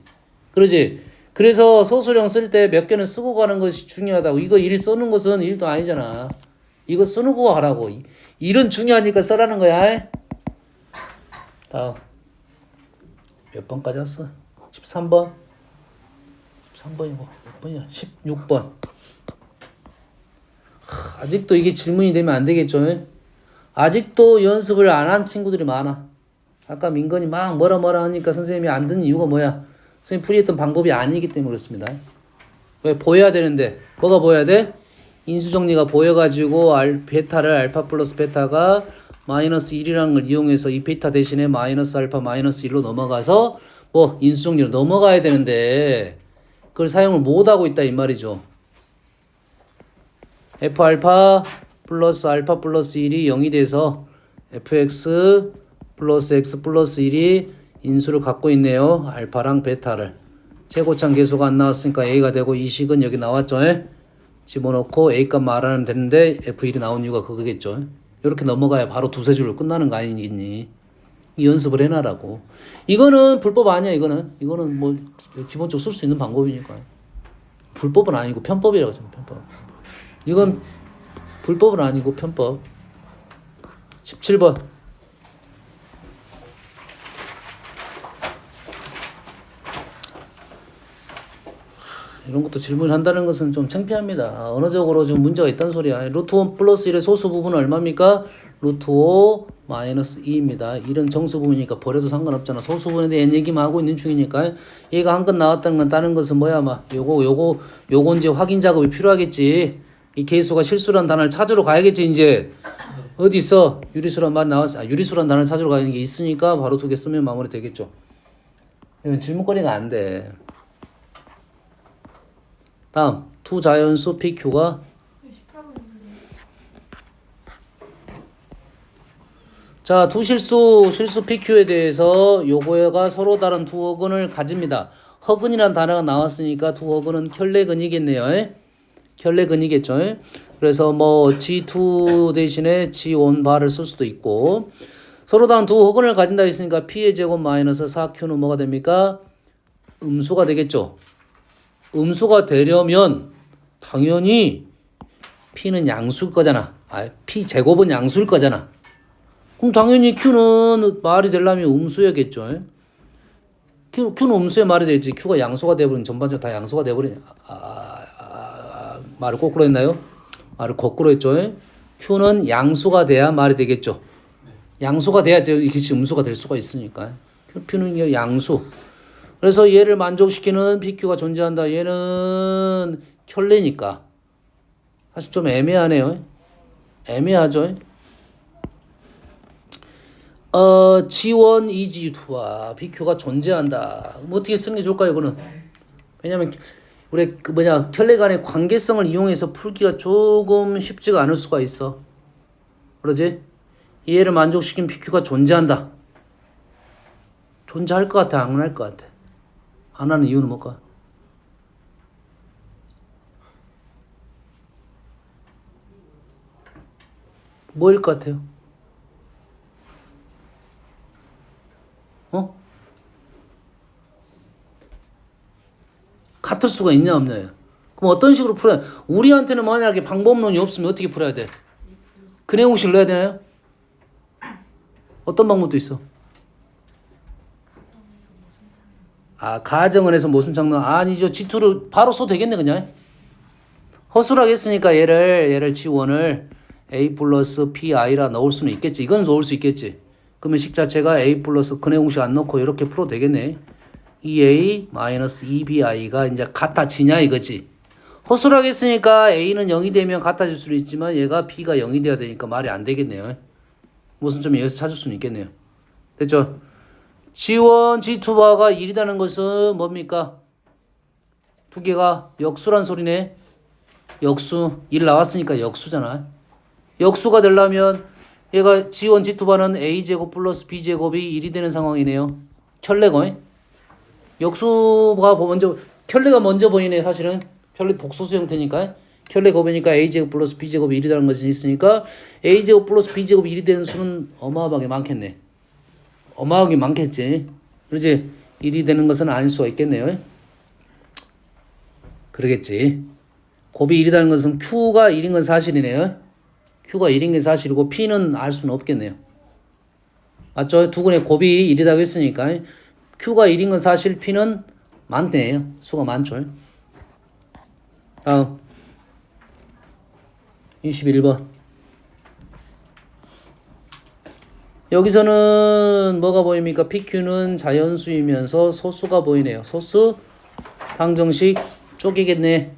그러지? 그래서 서술형 쓸 때 몇 개는 쓰고 가는 것이 중요하다고. 이거 일 쓰는 것은 일도 아니잖아. 이거 쓰는 거 하라고. 일은 중요하니까 써라는 거야. 다음. 몇 번까지 왔어? 13번? 13번이고 몇 번이야? 16번. 아직도 이게 질문이 되면 안 되겠죠? 아직도 연습을 안 한 친구들이 많아. 아까 민건이 막 뭐라 하니까 선생님이 안 듣는 이유가 뭐야? 선생님 풀이했던 방법이 아니기 때문에 그렇습니다. 왜? 보여야 되는데. 뭐가 보여야 돼? 인수정리가 보여가지고 베타를 알파 플러스 베타가 마이너스 1이라는 걸 이용해서 이 베타 대신에 마이너스 알파 마이너스 1로 넘어가서 인수정리로 넘어가야 되는데 그걸 사용을 못하고 있다 이 말이죠. f 알파 플러스 알파 플러스 1이 0이 돼서 fx 플러스 x 플러스 1이 인수를 갖고 있네요. 알파랑 베타를. 최고참 계수가 안 나왔으니까 a가 되고 이 식은 여기 나왔죠. 집어넣고 a값 말하면 되는데 f1이 나온 이유가 그거겠죠. 이렇게 넘어가야 바로 두세 줄로 끝나는 거 아니겠니? 이 연습을 해놔라고. 이거는 불법 아니야. 이거는 뭐 기본적으로 쓸 수 있는 방법이니까. 불법은 아니고 편법이라고 하잖아. 편법. 이건 불법은 아니고 편법. 17번. 이런 것도 질문을 한다는 것은 좀 창피합니다. 언어적으로 지금 문제가 있다는 소리야. 루트 5 플러스 1의 소수 부분은 얼마입니까? 루트 5 마이너스 2입니다. 이런 정수 부분이니까 버려도 상관없잖아. 소수 부분에 대한 얘기만 하고 있는 중이니까. 얘가 한 건 나왔다는 건 다른 것은 뭐야? 요거 이제 확인 작업이 필요하겠지. 이 개수가 실수란 단어를 찾으러 가야겠지 이제. 어디 있어? 유리수란 말 나왔어. 유리수란 단어를 찾으러 가는 게 있으니까 바로 두 개 쓰면 마무리 되겠죠. 이건 질문거리가 안 돼. 다음 투자연수 PQ가 자, 두 실수 PQ에 대해서 요거가 서로 다른 두 허근을 가집니다. 허근이란 단어가 나왔으니까 두 허근은 켤레근이겠네요. 켤레근이겠죠. 그래서 뭐 G2 대신에 G1 바를 쓸 수도 있고 서로 다른 두 허근을 가진다 했으니까 P의 제곱 마이너스 4Q는 뭐가 됩니까? 음수가 되겠죠. 음수가 되려면 당연히 P는 양수일 거잖아. P 제곱은 양수일 거잖아. 그럼 당연히 Q는 말이 되려면 음수여겠죠. Q는 음수의 말이 되지. Q가 양수가 돼버리면 전반적으로 다 양수가 돼버리냐. 말을 거꾸로 했나요? 말을 거꾸로 했죠. Q는 양수가 돼야 말이 되겠죠. 양수가 돼야지 이것이 음수가 될 수가 있으니까. Q는 양수. 그래서 얘를 만족시키는 PQ가 존재한다. 얘는 켤레니까. 사실 좀 애매하네요. 애매하죠. G1, EG2와 PQ가 존재한다. 뭐 어떻게 쓰는 게 좋을까요, 이거는? 왜냐면 우리 켤레 간의 관계성을 이용해서 풀기가 조금 쉽지가 않을 수가 있어. 그러지? 얘를 만족시킨 PQ가 존재한다. 존재할 것 같아, 안 할 것 같아? 안 하는 이유는 뭘까? 뭐일 것 같아요? 같을 수가 있냐 없냐? 그럼 어떤 식으로 풀어야? 우리한테는 만약에 방법론이 없으면 어떻게 풀어야 돼? 근해공식을 넣어야 되나요? 어떤 방법도 있어? 가정을 해서 모순창 넣어. 아니죠. G2를 바로 써도 되겠네 그냥. 허술하게 했으니까 얘를 G1을 A 플러스 PI라 넣을 수는 있겠지. 이건 넣을 수 있겠지. 그러면 식 자체가 A 플러스 근해공식 안 넣고 이렇게 풀어도 되겠네. 2A 마이너스 2BI가 이제 같아지냐 이거지. 허술하게 했으니까 A는 0이 되면 같아질 수도 있지만 얘가 B가 0이 돼야 되니까 말이 안 되겠네요. 무슨 점 여기서 찾을 수는 있겠네요. 됐죠? G1, G2바가 1이라는 것은 뭡니까? 두 개가 역수란 소리네. 역수. 1 나왔으니까 역수잖아. 역수가 되려면 얘가 G1, G2바는 A제곱 플러스 B제곱이 1이 되는 상황이네요. 켤레거. 역수가 켤레가 먼저 보이네 사실은. 켤레 복소수 형태니까. 켤레 곱이니까 A제곱 플러스 B제곱이 1이라는 것이 있으니까 A제곱 플러스 B제곱이 1이 되는 수는 어마어마하게 많겠네. 어마어마하게 많겠지. 그러지? 1이 되는 것은 아닐 수가 있겠네요. 그러겠지. 곱이 1이라는 것은 Q가 1인 건 사실이네요. Q가 1인 게 사실이고 P는 알 수는 없겠네요. 맞죠? 두근의 곱이 1이라고 했으니까 Q가 1인 건 사실, P는 많네요. 수가 많죠. 다음 21번. 여기서는 뭐가 보입니까? PQ는 자연수이면서 소수가 보이네요. 소수 방정식 쪼개겠네.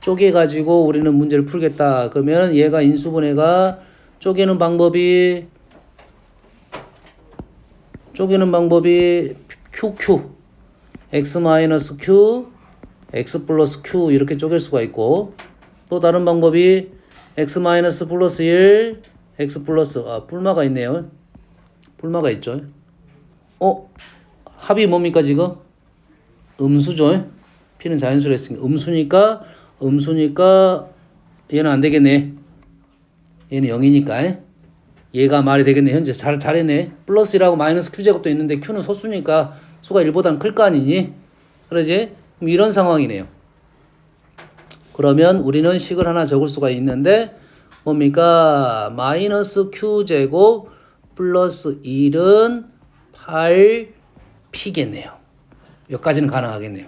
쪼개가지고 우리는 문제를 풀겠다. 그러면 얘가 인수분해가 쪼개는 방법이 QQ X-Q X 플러스 Q 이렇게 쪼갤 수가 있고 또 다른 방법이 X 마이너스 플러스 1 X 플러스 뿔마가 있네요. 뿔마가 있죠. 합이 뭡니까 지금? 음수죠. P는 자연수로 했으니까 음수니까 얘는 안 되겠네. 얘는 0이니까 얘가 말이 되겠네. 현재 잘했네. 플러스 1하고 마이너스 Q제곱도 있는데 Q는 소수니까 수가 1보다는 클 거 아니니? 그러지? 그럼 이런 상황이네요. 그러면 우리는 식을 하나 적을 수가 있는데 뭡니까? 마이너스 Q제곱 플러스 1은 8P겠네요. 여기까지는 가능하겠네요.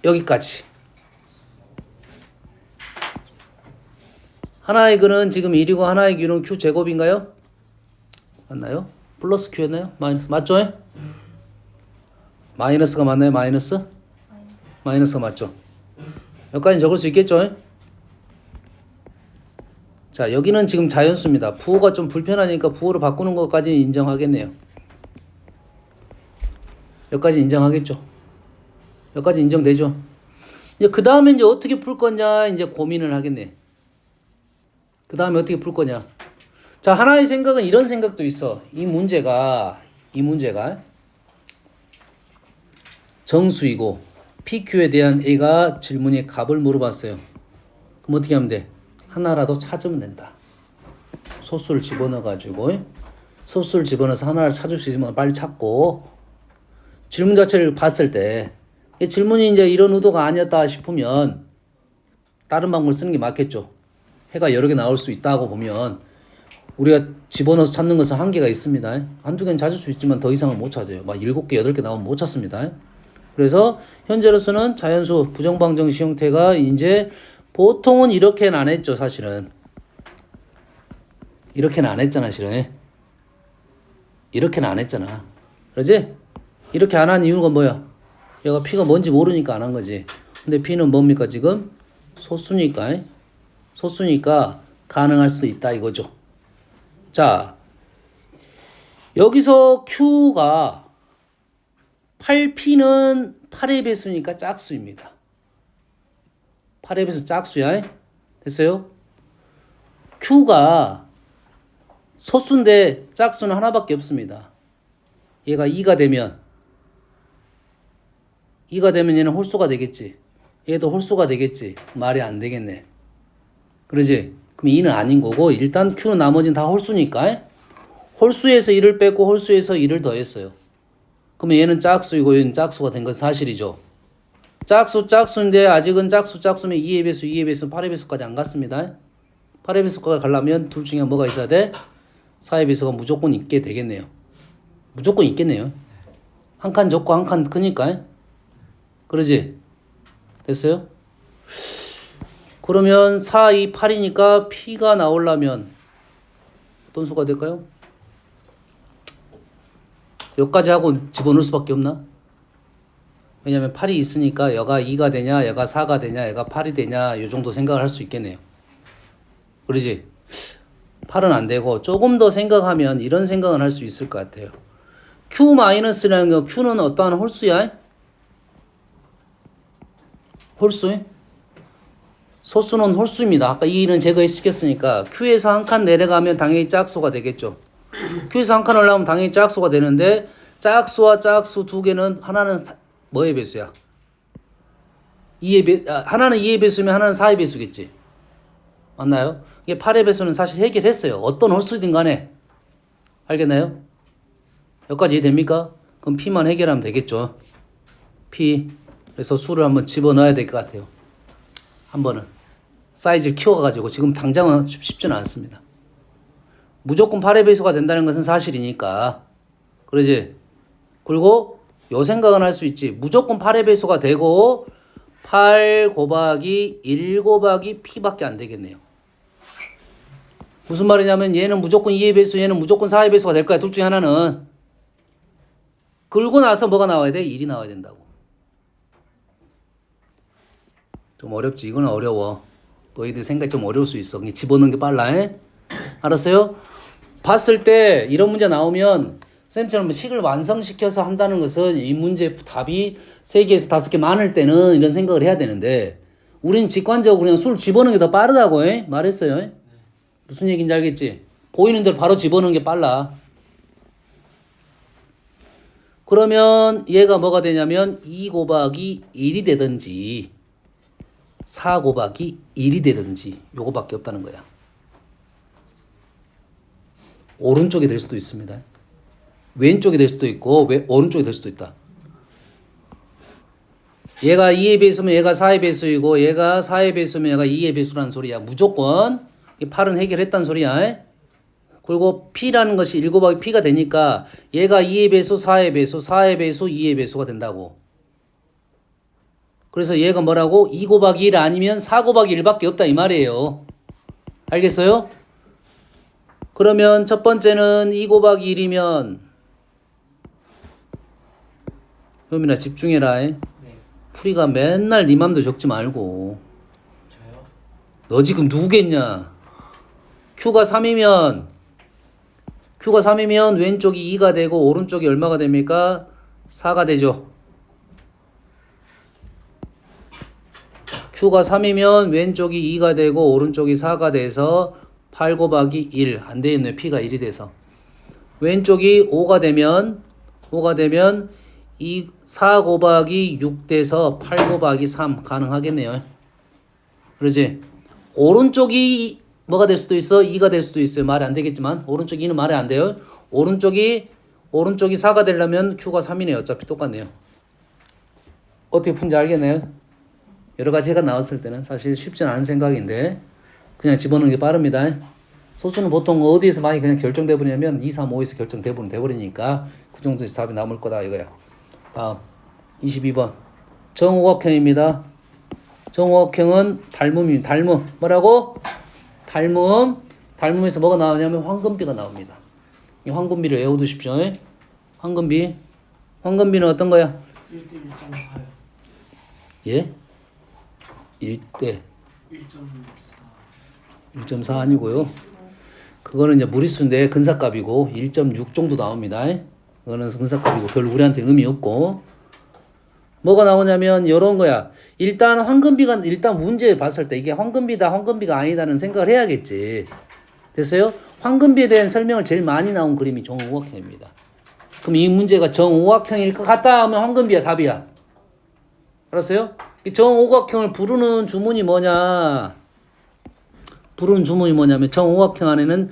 여기까지. 하나의 근은 지금 1이고 하나의 기는 Q제곱인가요? 맞나요? 플러스 Q였나요? 마이너스. 맞죠? 마이너스가 맞나요? 마이너스가 맞죠? 여기까지 적을 수 있겠죠? 자, 여기는 지금 자연수입니다. 부호가 좀 불편하니까 부호를 바꾸는 것까지 인정하겠네요. 여기까지 인정하겠죠? 여기까지 인정되죠? 이제 그 다음에 이제 어떻게 풀 거냐 이제 고민을 하겠네. 그 다음에 어떻게 풀 거냐. 자, 하나의 생각은 이런 생각도 있어. 이 문제가 정수이고 PQ에 대한 A가 질문에 값을 물어봤어요. 그럼 어떻게 하면 돼? 하나라도 찾으면 된다. 소수를 집어넣어가지고 소수를 집어넣어서 하나를 찾을 수 있으면 빨리 찾고 질문 자체를 봤을 때 이 질문이 이제 이런 의도가 아니었다 싶으면 다른 방법을 쓰는 게 맞겠죠. 해가 여러 개 나올 수 있다고 보면 우리가 집어넣어서 찾는 것은 한계가 있습니다. 한두 개는 찾을 수 있지만 더 이상은 못 찾아요. 막 7개, 8개 나오면 못 찾습니다. 그래서 현재로서는 자연수 부정방정식 형태가 이제 보통은 이렇게는 안 했죠, 사실은. 이렇게는 안 했잖아, 실은. 이렇게는 안 했잖아. 그러지? 이렇게 안 한 이유가 뭐야? 얘가 P가 뭔지 모르니까 안 한 거지. 근데 P는 뭡니까, 지금? 소수니까. 소수니까 가능할 수도 있다, 이거죠. 자, 여기서 Q가 8P는 8의 배수니까 짝수입니다. 8의 배수 짝수야. 됐어요? Q가 소수인데 짝수는 하나밖에 없습니다. 얘가 2가 되면 얘는 홀수가 되겠지. 얘도 홀수가 되겠지. 말이 안 되겠네. 그러지? 그럼 2는 아닌 거고 일단 Q는 나머지는 다 홀수니까 홀수에서 1을 뺐고 홀수에서 1을 더했어요. 그러면 얘는 짝수이고 얘는 짝수가 된 건 사실이죠. 짝수인데 아직은 짝수면 2의 배수, 8의 배수까지 안 갔습니다. 8의 배수까지 가려면 둘 중에 뭐가 있어야 돼? 4의 배수가 무조건 있게 되겠네요. 무조건 있겠네요. 한 칸 적고 한 칸 크니까. 그러지? 됐어요? 그러면 4, 2, 8이니까 P가 나오려면 어떤 수가 될까요? 여기까지 하고 집어넣을 수밖에 없나? 왜냐면 8이 있으니까 얘가 2가 되냐, 얘가 4가 되냐, 얘가 8이 되냐 이 정도 생각을 할 수 있겠네요. 그러지? 8은 안 되고 조금 더 생각하면 이런 생각을 할 수 있을 것 같아요. Q-라는 거, Q는 어떠한 홀수야? 홀수? 소수는 홀수입니다. 아까 2는 제거시켰으니까 Q에서 한 칸 내려가면 당연히 짝수가 되겠죠. Q에서 한 칸 올라오면 당연히 짝수가 되는데 짝수와 짝수 두 개는 하나는 뭐의 배수야? 하나는 2의 배수면 하나는 4의 배수겠지. 맞나요? 이게 8의 배수는 사실 해결했어요. 어떤 홀수든 간에. 알겠나요? 여기까지 이해됩니까? 그럼 P만 해결하면 되겠죠. P. 그래서 수를 한번 집어넣어야 될 것 같아요. 한 번은. 사이즈를 키워가지고 지금 당장은 쉽지는 않습니다. 무조건 8의 배수가 된다는 것은 사실이니까. 그러지? 그리고 요 생각은 할 수 있지. 무조건 8의 배수가 되고 8 곱하기 1 곱하기 P밖에 안 되겠네요. 무슨 말이냐면 얘는 무조건 2의 배수, 얘는 무조건 4의 배수가 될 거야. 둘 중에 하나는. 그러고 나서 뭐가 나와야 돼? 1이 나와야 된다고. 좀 어렵지. 이거는 어려워. 너희들 생각이 좀 어려울 수 있어. 그냥 집어넣는 게 빨라. 해? 알았어요? 봤을 때 이런 문제 나오면 선생님처럼 식을 완성시켜서 한다는 것은 이 문제 답이 3개에서 5개 많을 때는 이런 생각을 해야 되는데 우리는 직관적으로 그냥 술 집어넣는 게 더 빠르다고 말했어요. 무슨 얘기인지 알겠지? 보이는 대로 바로 집어넣는 게 빨라. 그러면 얘가 뭐가 되냐면 2 곱하기 1이 되든지 4 곱하기 1이 되든지 요거밖에 없다는 거야. 오른쪽이 될 수도 있습니다. 왼쪽이 될 수도 있고 오른쪽이 될 수도 있다. 얘가 2의 배수면 얘가 4의 배수이고 얘가 4의 배수면 얘가 2의 배수라는 소리야. 무조건 8은 해결했다는 소리야. 그리고 P라는 것이 1 곱하기 P가 되니까 얘가 2의 배수, 4의 배수, 4의 배수, 2의 배수가 된다고. 그래서 얘가 뭐라고? 2 곱하기 1 아니면 4 곱하기 1밖에 없다 이 말이에요. 알겠어요? 그러면 첫 번째는 2 곱하기 1이면 효민아 집중해라. 네. 풀이가 맨날 네 맘도 적지 말고. 저요? 너 지금 누구겠냐? Q가 3이면 왼쪽이 2가 되고 오른쪽이 얼마가 됩니까? 4가 되죠. Q가 3이면 왼쪽이 2가 되고 오른쪽이 4가 돼서 8 곱하기 1. 안 되겠네요. P가 1이 돼서. 왼쪽이 5가 되면 4 곱하기 6 돼서 8 곱하기 3 가능하겠네요. 그러지? 오른쪽이 뭐가 될 수도 있어? 2가 될 수도 있어요. 말이 안 되겠지만 오른쪽 2는 말이 안 돼요. 오른쪽이 4가 되려면 Q가 3이네요. 어차피 똑같네요. 어떻게 푼지 알겠나요? 여러 가지 해가 나왔을 때는 사실 쉽진 않은 생각인데 그냥 집어넣는 게 빠릅니다. 소수는 보통 어디에서 많이 그냥 결정돼 버리냐면 2, 3, 5에서 결정돼 버리니까 그 정도에서 답이 남을 거다 이거야. 다음 22번 정오각형입니다. 정오각형은 닮음입니다. 닮음 뭐라고? 닮음에서 뭐가 나오냐면 황금비가 나옵니다. 이 황금비를 외워두십시오. 황금비는 어떤 거야? 1대 1.4요. 예? 1대 1.4. 1.4 아니고요. 그거는 이제 무리수인데 근사값이고 1.6 정도 나옵니다. 그거는 근사값이고 별로 우리한테 의미 없고 뭐가 나오냐면 이런 거야. 일단 황금비가 일단 문제 봤을 때 이게 황금비다 황금비가 아니다는 생각을 해야겠지. 됐어요? 황금비에 대한 설명을 제일 많이 나온 그림이 정오각형입니다. 그럼 이 문제가 정오각형일 것 같다 하면 황금비야 답이야. 알았어요? 이 정오각형을 부르는 주문이 뭐냐면 정오각형 안에는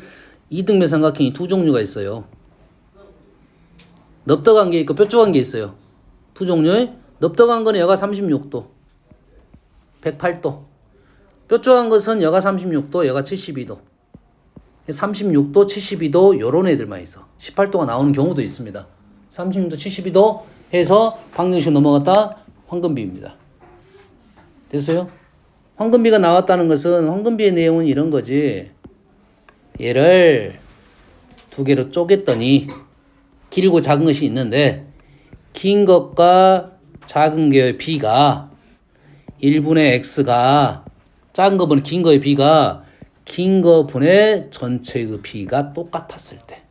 이등변 삼각형이 두 종류가 있어요. 넙덕한 게 있고 뾰족한 게 있어요. 두 종류의 넙덕한 거는 여가 36도 108도 뾰족한 것은 여가 36도 여가 72도 36도 72도 요런 애들만 있어. 18도가 나오는 경우도 있습니다. 36도 72도 해서 방정식 넘어갔다 황금비입니다. 됐어요? 황금비가 나왔다는 것은 황금비의 내용은 이런 거지. 얘를 두 개로 쪼갰더니 길고 작은 것이 있는데 긴 것과 작은 거의 B가 1분의 X가 작은 거분의 긴 거의 B가 긴 거분의 전체의 B가 똑같았을 때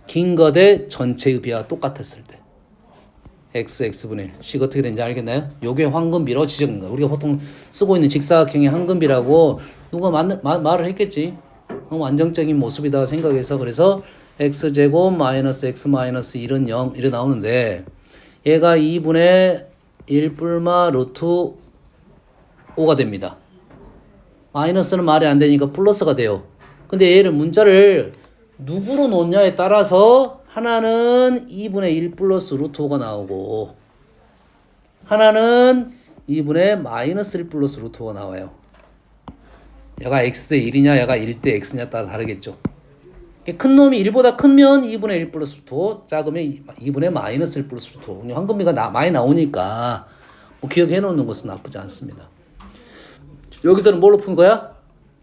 긴 거 대 전체의 B가 똑같았을 때 X분의 1 식 어떻게 되는지 알겠나요? 요게 황금비로 지정한 거야. 우리가 보통 쓰고 있는 직사각형이 황금비라고 누가 말을 했겠지. 안정적인 모습이다 생각해서 그래서 X제곱 마이너스 X 마이너스 1은 0 이래 나오는데 얘가 2분의 1 뿔마 루트 5가 됩니다. 마이너스는 말이 안 되니까 플러스가 돼요. 근데 얘를 문자를 누구로 놓냐에 따라서 하나는 2분의 1 플러스 루트 5가 나오고 하나는 2분의 마이너스 1 플러스 루트 5가 나와요. 얘가 x 대 1이냐 얘가 1 대 x냐 따라 다르겠죠. 큰 놈이 1보다 크면 2분의 1 플러스 루트 5 작으면 2분의 마이너스 1 플러스 루트 5 황금비가 많이 나오니까 뭐 기억해 놓는 것은 나쁘지 않습니다. 여기서는 뭘로 푼 거야?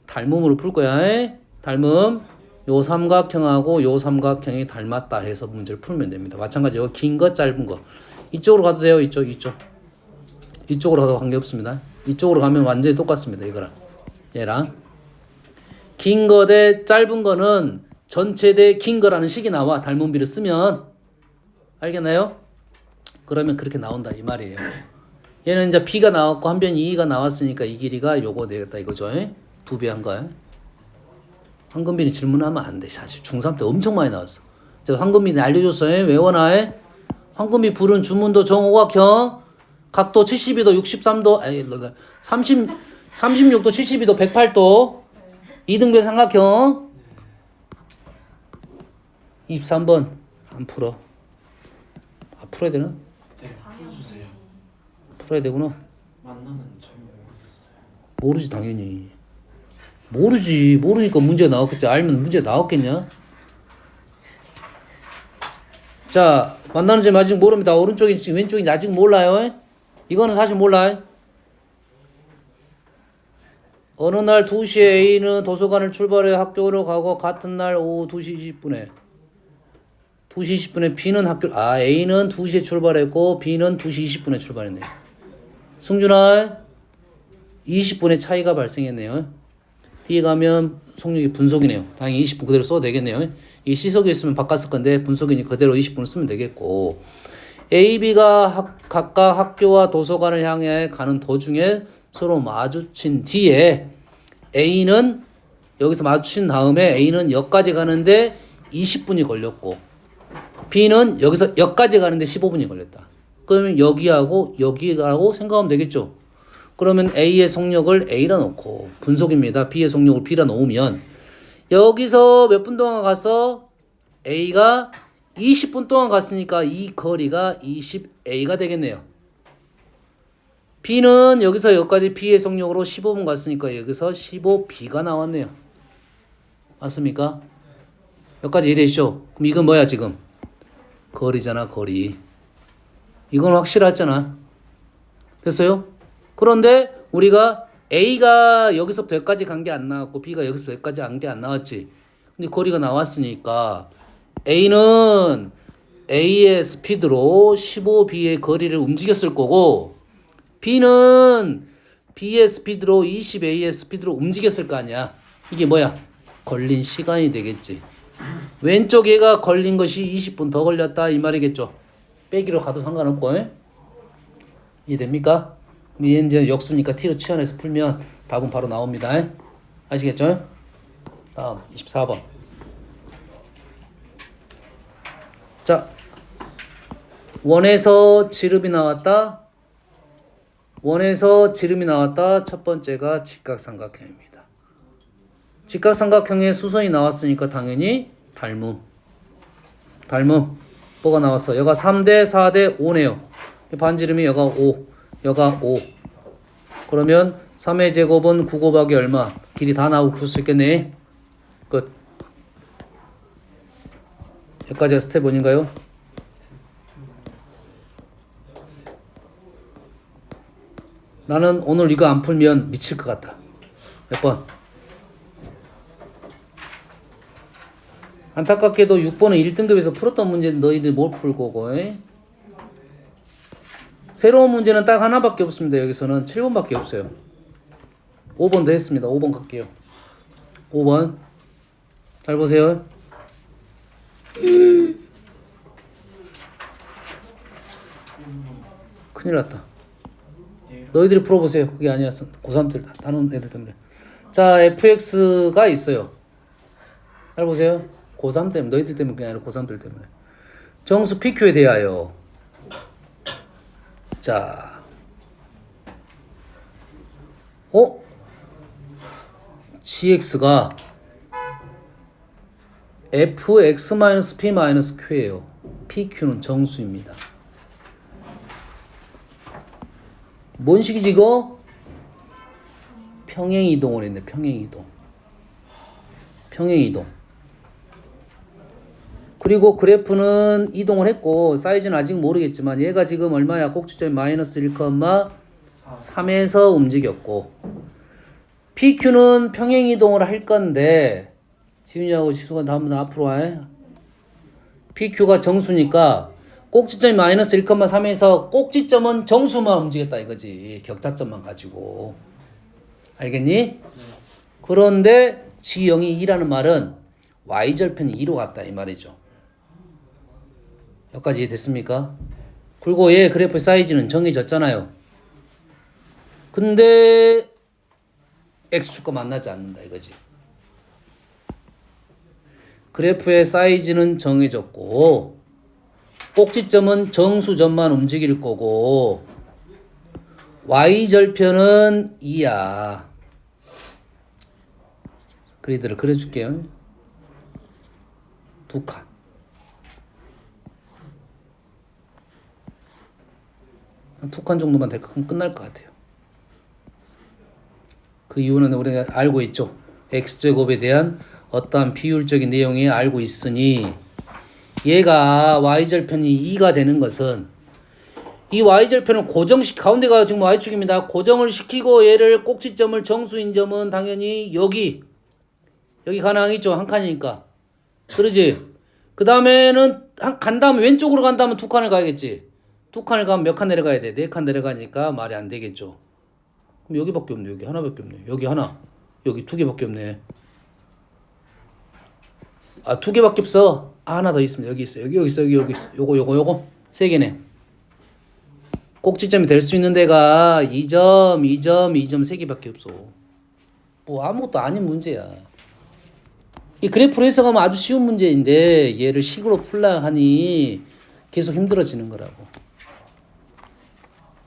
닮음으로 풀 거야. 닮음 요 삼각형하고 요 삼각형이 닮았다 해서 문제를 풀면 됩니다. 마찬가지로 긴 거 짧은 거 이쪽으로 가도 돼요. 이쪽으로 가도 관계없습니다. 이쪽으로 가면 완전히 똑같습니다. 이거랑 얘랑 긴 거 대 짧은 거는 전체 대 긴 거라는 식이 나와. 닮음비를 쓰면 알겠나요? 그러면 그렇게 나온다 이 말이에요. 얘는 이제 B가 나왔고 한 변 2가 나왔으니까 이 길이가 요거 되겠다 이거죠. 2배 한 거야. 황금비는 질문하면 안 돼. 사실 중3 때 엄청 많이 나왔어. 제가 황금비 알려줬어요. 외워놔. 황금비 부른 주문도 정오각형 각도 72도 63도 36도 72도 108도 이등변 삼각형 23번 안 풀어. 풀어야 되나? 네, 풀어주세요. 풀어야 되구나. 만나는 잘 모르겠어요. 모르지 당연히. 모르니까 문제가 나왔겠지. 알면 문제가 나왔겠냐? 자, 만나는 점 아직 모릅니다. 오른쪽인지 왼쪽인지 아직 몰라요. 이거는 사실 몰라요. 어느 날 2시에 A는 도서관을 출발해 학교로 가고 같은 날 오후 2시 20분에 B는 A는 2시에 출발했고 B는 2시 20분에 출발했네요. 승준아 20분의 차이가 발생했네요. 뒤에 가면 속력이 분속이네요. 당연히 20분 그대로 써도 되겠네요. 이 시속이 있으면 바꿨을 건데 분속이니 그대로 20분을 쓰면 되겠고 A, B가 각각 학교와 도서관을 향해 가는 도중에 서로 마주친 뒤에 A는 여기서 마주친 다음에 A는 여기까지 가는데 20분이 걸렸고 B는 여기서 여기까지 가는데 15분이 걸렸다. 그러면 여기하고 여기하고 생각하면 되겠죠. 그러면 A의 속력을 A라 놓고 분속입니다. B의 속력을 B라 놓으면 여기서 몇 분 동안 가서 A가 20분 동안 갔으니까 이 거리가 20A가 되겠네요. B는 여기서 여기까지 B의 속력으로 15분 갔으니까 여기서 15B가 나왔네요. 맞습니까? 여기까지 이해되시죠? 그럼 이건 뭐야 지금? 거리잖아 거리. 이건 확실하잖아. 됐어요? 그런데 우리가 A가 여기서부터 여기까지 간 게 안 나왔고 B가 여기서부터 여기까지 간 게 안 나왔지. 근데 거리가 나왔으니까 A는 A의 스피드로 15B의 거리를 움직였을 거고 B는 B의 스피드로 20A의 스피드로 움직였을 거 아니야. 이게 뭐야? 걸린 시간이 되겠지. 왼쪽 얘가 걸린 것이 20분 더 걸렸다 이 말이겠죠. 빼기로 가도 상관없고. 이해됩니까? 그럼 얘는 이제 역수니까 t로 치환해서 풀면 답은 바로 나옵니다. 아시겠죠? 다음 24번. 자, 원에서 지름이 나왔다. 원에서 지름이 나왔다. 첫 번째가 직각삼각형입니다. 직각삼각형에 수선이 나왔으니까 당연히 닮음. 닮음. 뭐가 나왔어? 여가 3대 4대 5네요. 반지름이 여가 5. 여가 5. 그러면 3의 제곱은 9 곱하기 얼마? 길이 다 나오고 풀 수 있겠네. 끝. 여기까지가 스텝 1인가요? 나는 오늘 이거 안 풀면 미칠 것 같다. 몇 번? 안타깝게도 6번은 1등급에서 풀었던 문제는 너희들 못 풀 거고. 새로운 문제는 딱 하나밖에 없습니다. 여기서는 7번밖에 없어요. 5번 더 했습니다. 5번 갈게요. 5번 잘 보세요. 큰일 났다. 너희들이 풀어보세요. 그게 아니라 고3들 다른 애들 때문에. 자, fx가 있어요. 잘 보세요. 고3 때문에, 너희들 때문에 그게 아니라 고3들 때문에. 정수 pq에 대하여 자, gx가 fx-p-q예요. pq는 정수입니다. 뭔 식이지 이거? 평행이동을 했네. 평행이동. 평행이동. 그리고 그래프는 이동을 했고 사이즈는 아직 모르겠지만 얘가 지금 얼마야? 꼭지점이 마이너스 1,3에서 움직였고 PQ는 평행이동을 할 건데 지훈이하고 지수가 다음부터 앞으로 와. PQ가 정수니까 꼭지점이 마이너스 1,3에서 꼭지점은 정수만 움직였다 이거지. 격자점만 가지고. 알겠니? 그런데 G0이 2라는 말은 Y절편이 2로 갔다 이 말이죠. 여기까지 이해됐습니까? 그리고 얘 그래프 사이즈는 정해졌잖아요. 근데 X축과 만나지 않는다 이거지. 그래프의 사이즈는 정해졌고 꼭지점은 정수점만 움직일 거고 Y절편은 2야. 그리드를 그려줄게요. 두 칸. 한 두 칸 정도만 되면 끝날 것 같아요. 그 이유는 우리가 알고 있죠. X제곱에 대한 어떠한 비율적인 내용이 알고 있으니 얘가 Y절편이 2가 되는 것은 이 Y절편을 가운데가 지금 Y축입니다. 고정을 시키고 얘를 꼭지점을 정수인 점은 당연히 여기 가능성 있죠. 한 칸이니까. 그러지? 그 다음에는 간 다음에 왼쪽으로 간다면 두 칸을 가야겠지. 두 칸을 가면 몇 칸 내려가야 돼? 네 칸 내려가니까 말이 안 되겠죠. 그럼 여기밖에 없네. 여기 하나밖에 없네. 여기 하나. 여기 두 개밖에 없네. 아, 두 개밖에 없어. 아, 하나 더 있습니다. 여기 있어. 여기 있어. 여기 있어. 요거. 세 개네. 꼭지점이 될 수 있는 데가 2점, 2점, 2점 세 개밖에 없어. 뭐 아무것도 아닌 문제야. 이 그래프로 해석하면 아주 쉬운 문제인데 얘를 식으로 풀라 하니 계속 힘들어지는 거라고.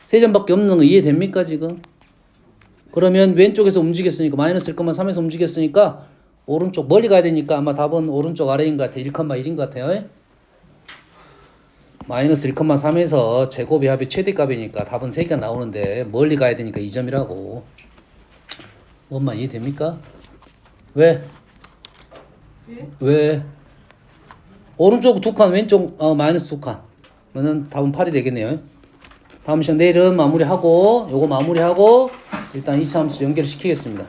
세 점밖에 없는 거 이해됩니까 지금? 그러면 왼쪽에서 움직였으니까 마이너스 1,3에서 움직였으니까 오른쪽 멀리 가야 되니까 아마 답은 오른쪽 아래인 것 같아. 1,1인 것 같아요. 마이너스 1,3에서 제곱의 합의 최대값이니까 답은 3개가 나오는데 멀리 가야 되니까 2점이라고. 엄마 이해됩니까? 왜? 예? 왜? 오른쪽 2칸 왼쪽 마이너스 2칸 그러면 답은 8이 되겠네요. 다음 시간 내일은 마무리하고 요거 마무리하고 일단 2차 함수 연결을 시키겠습니다.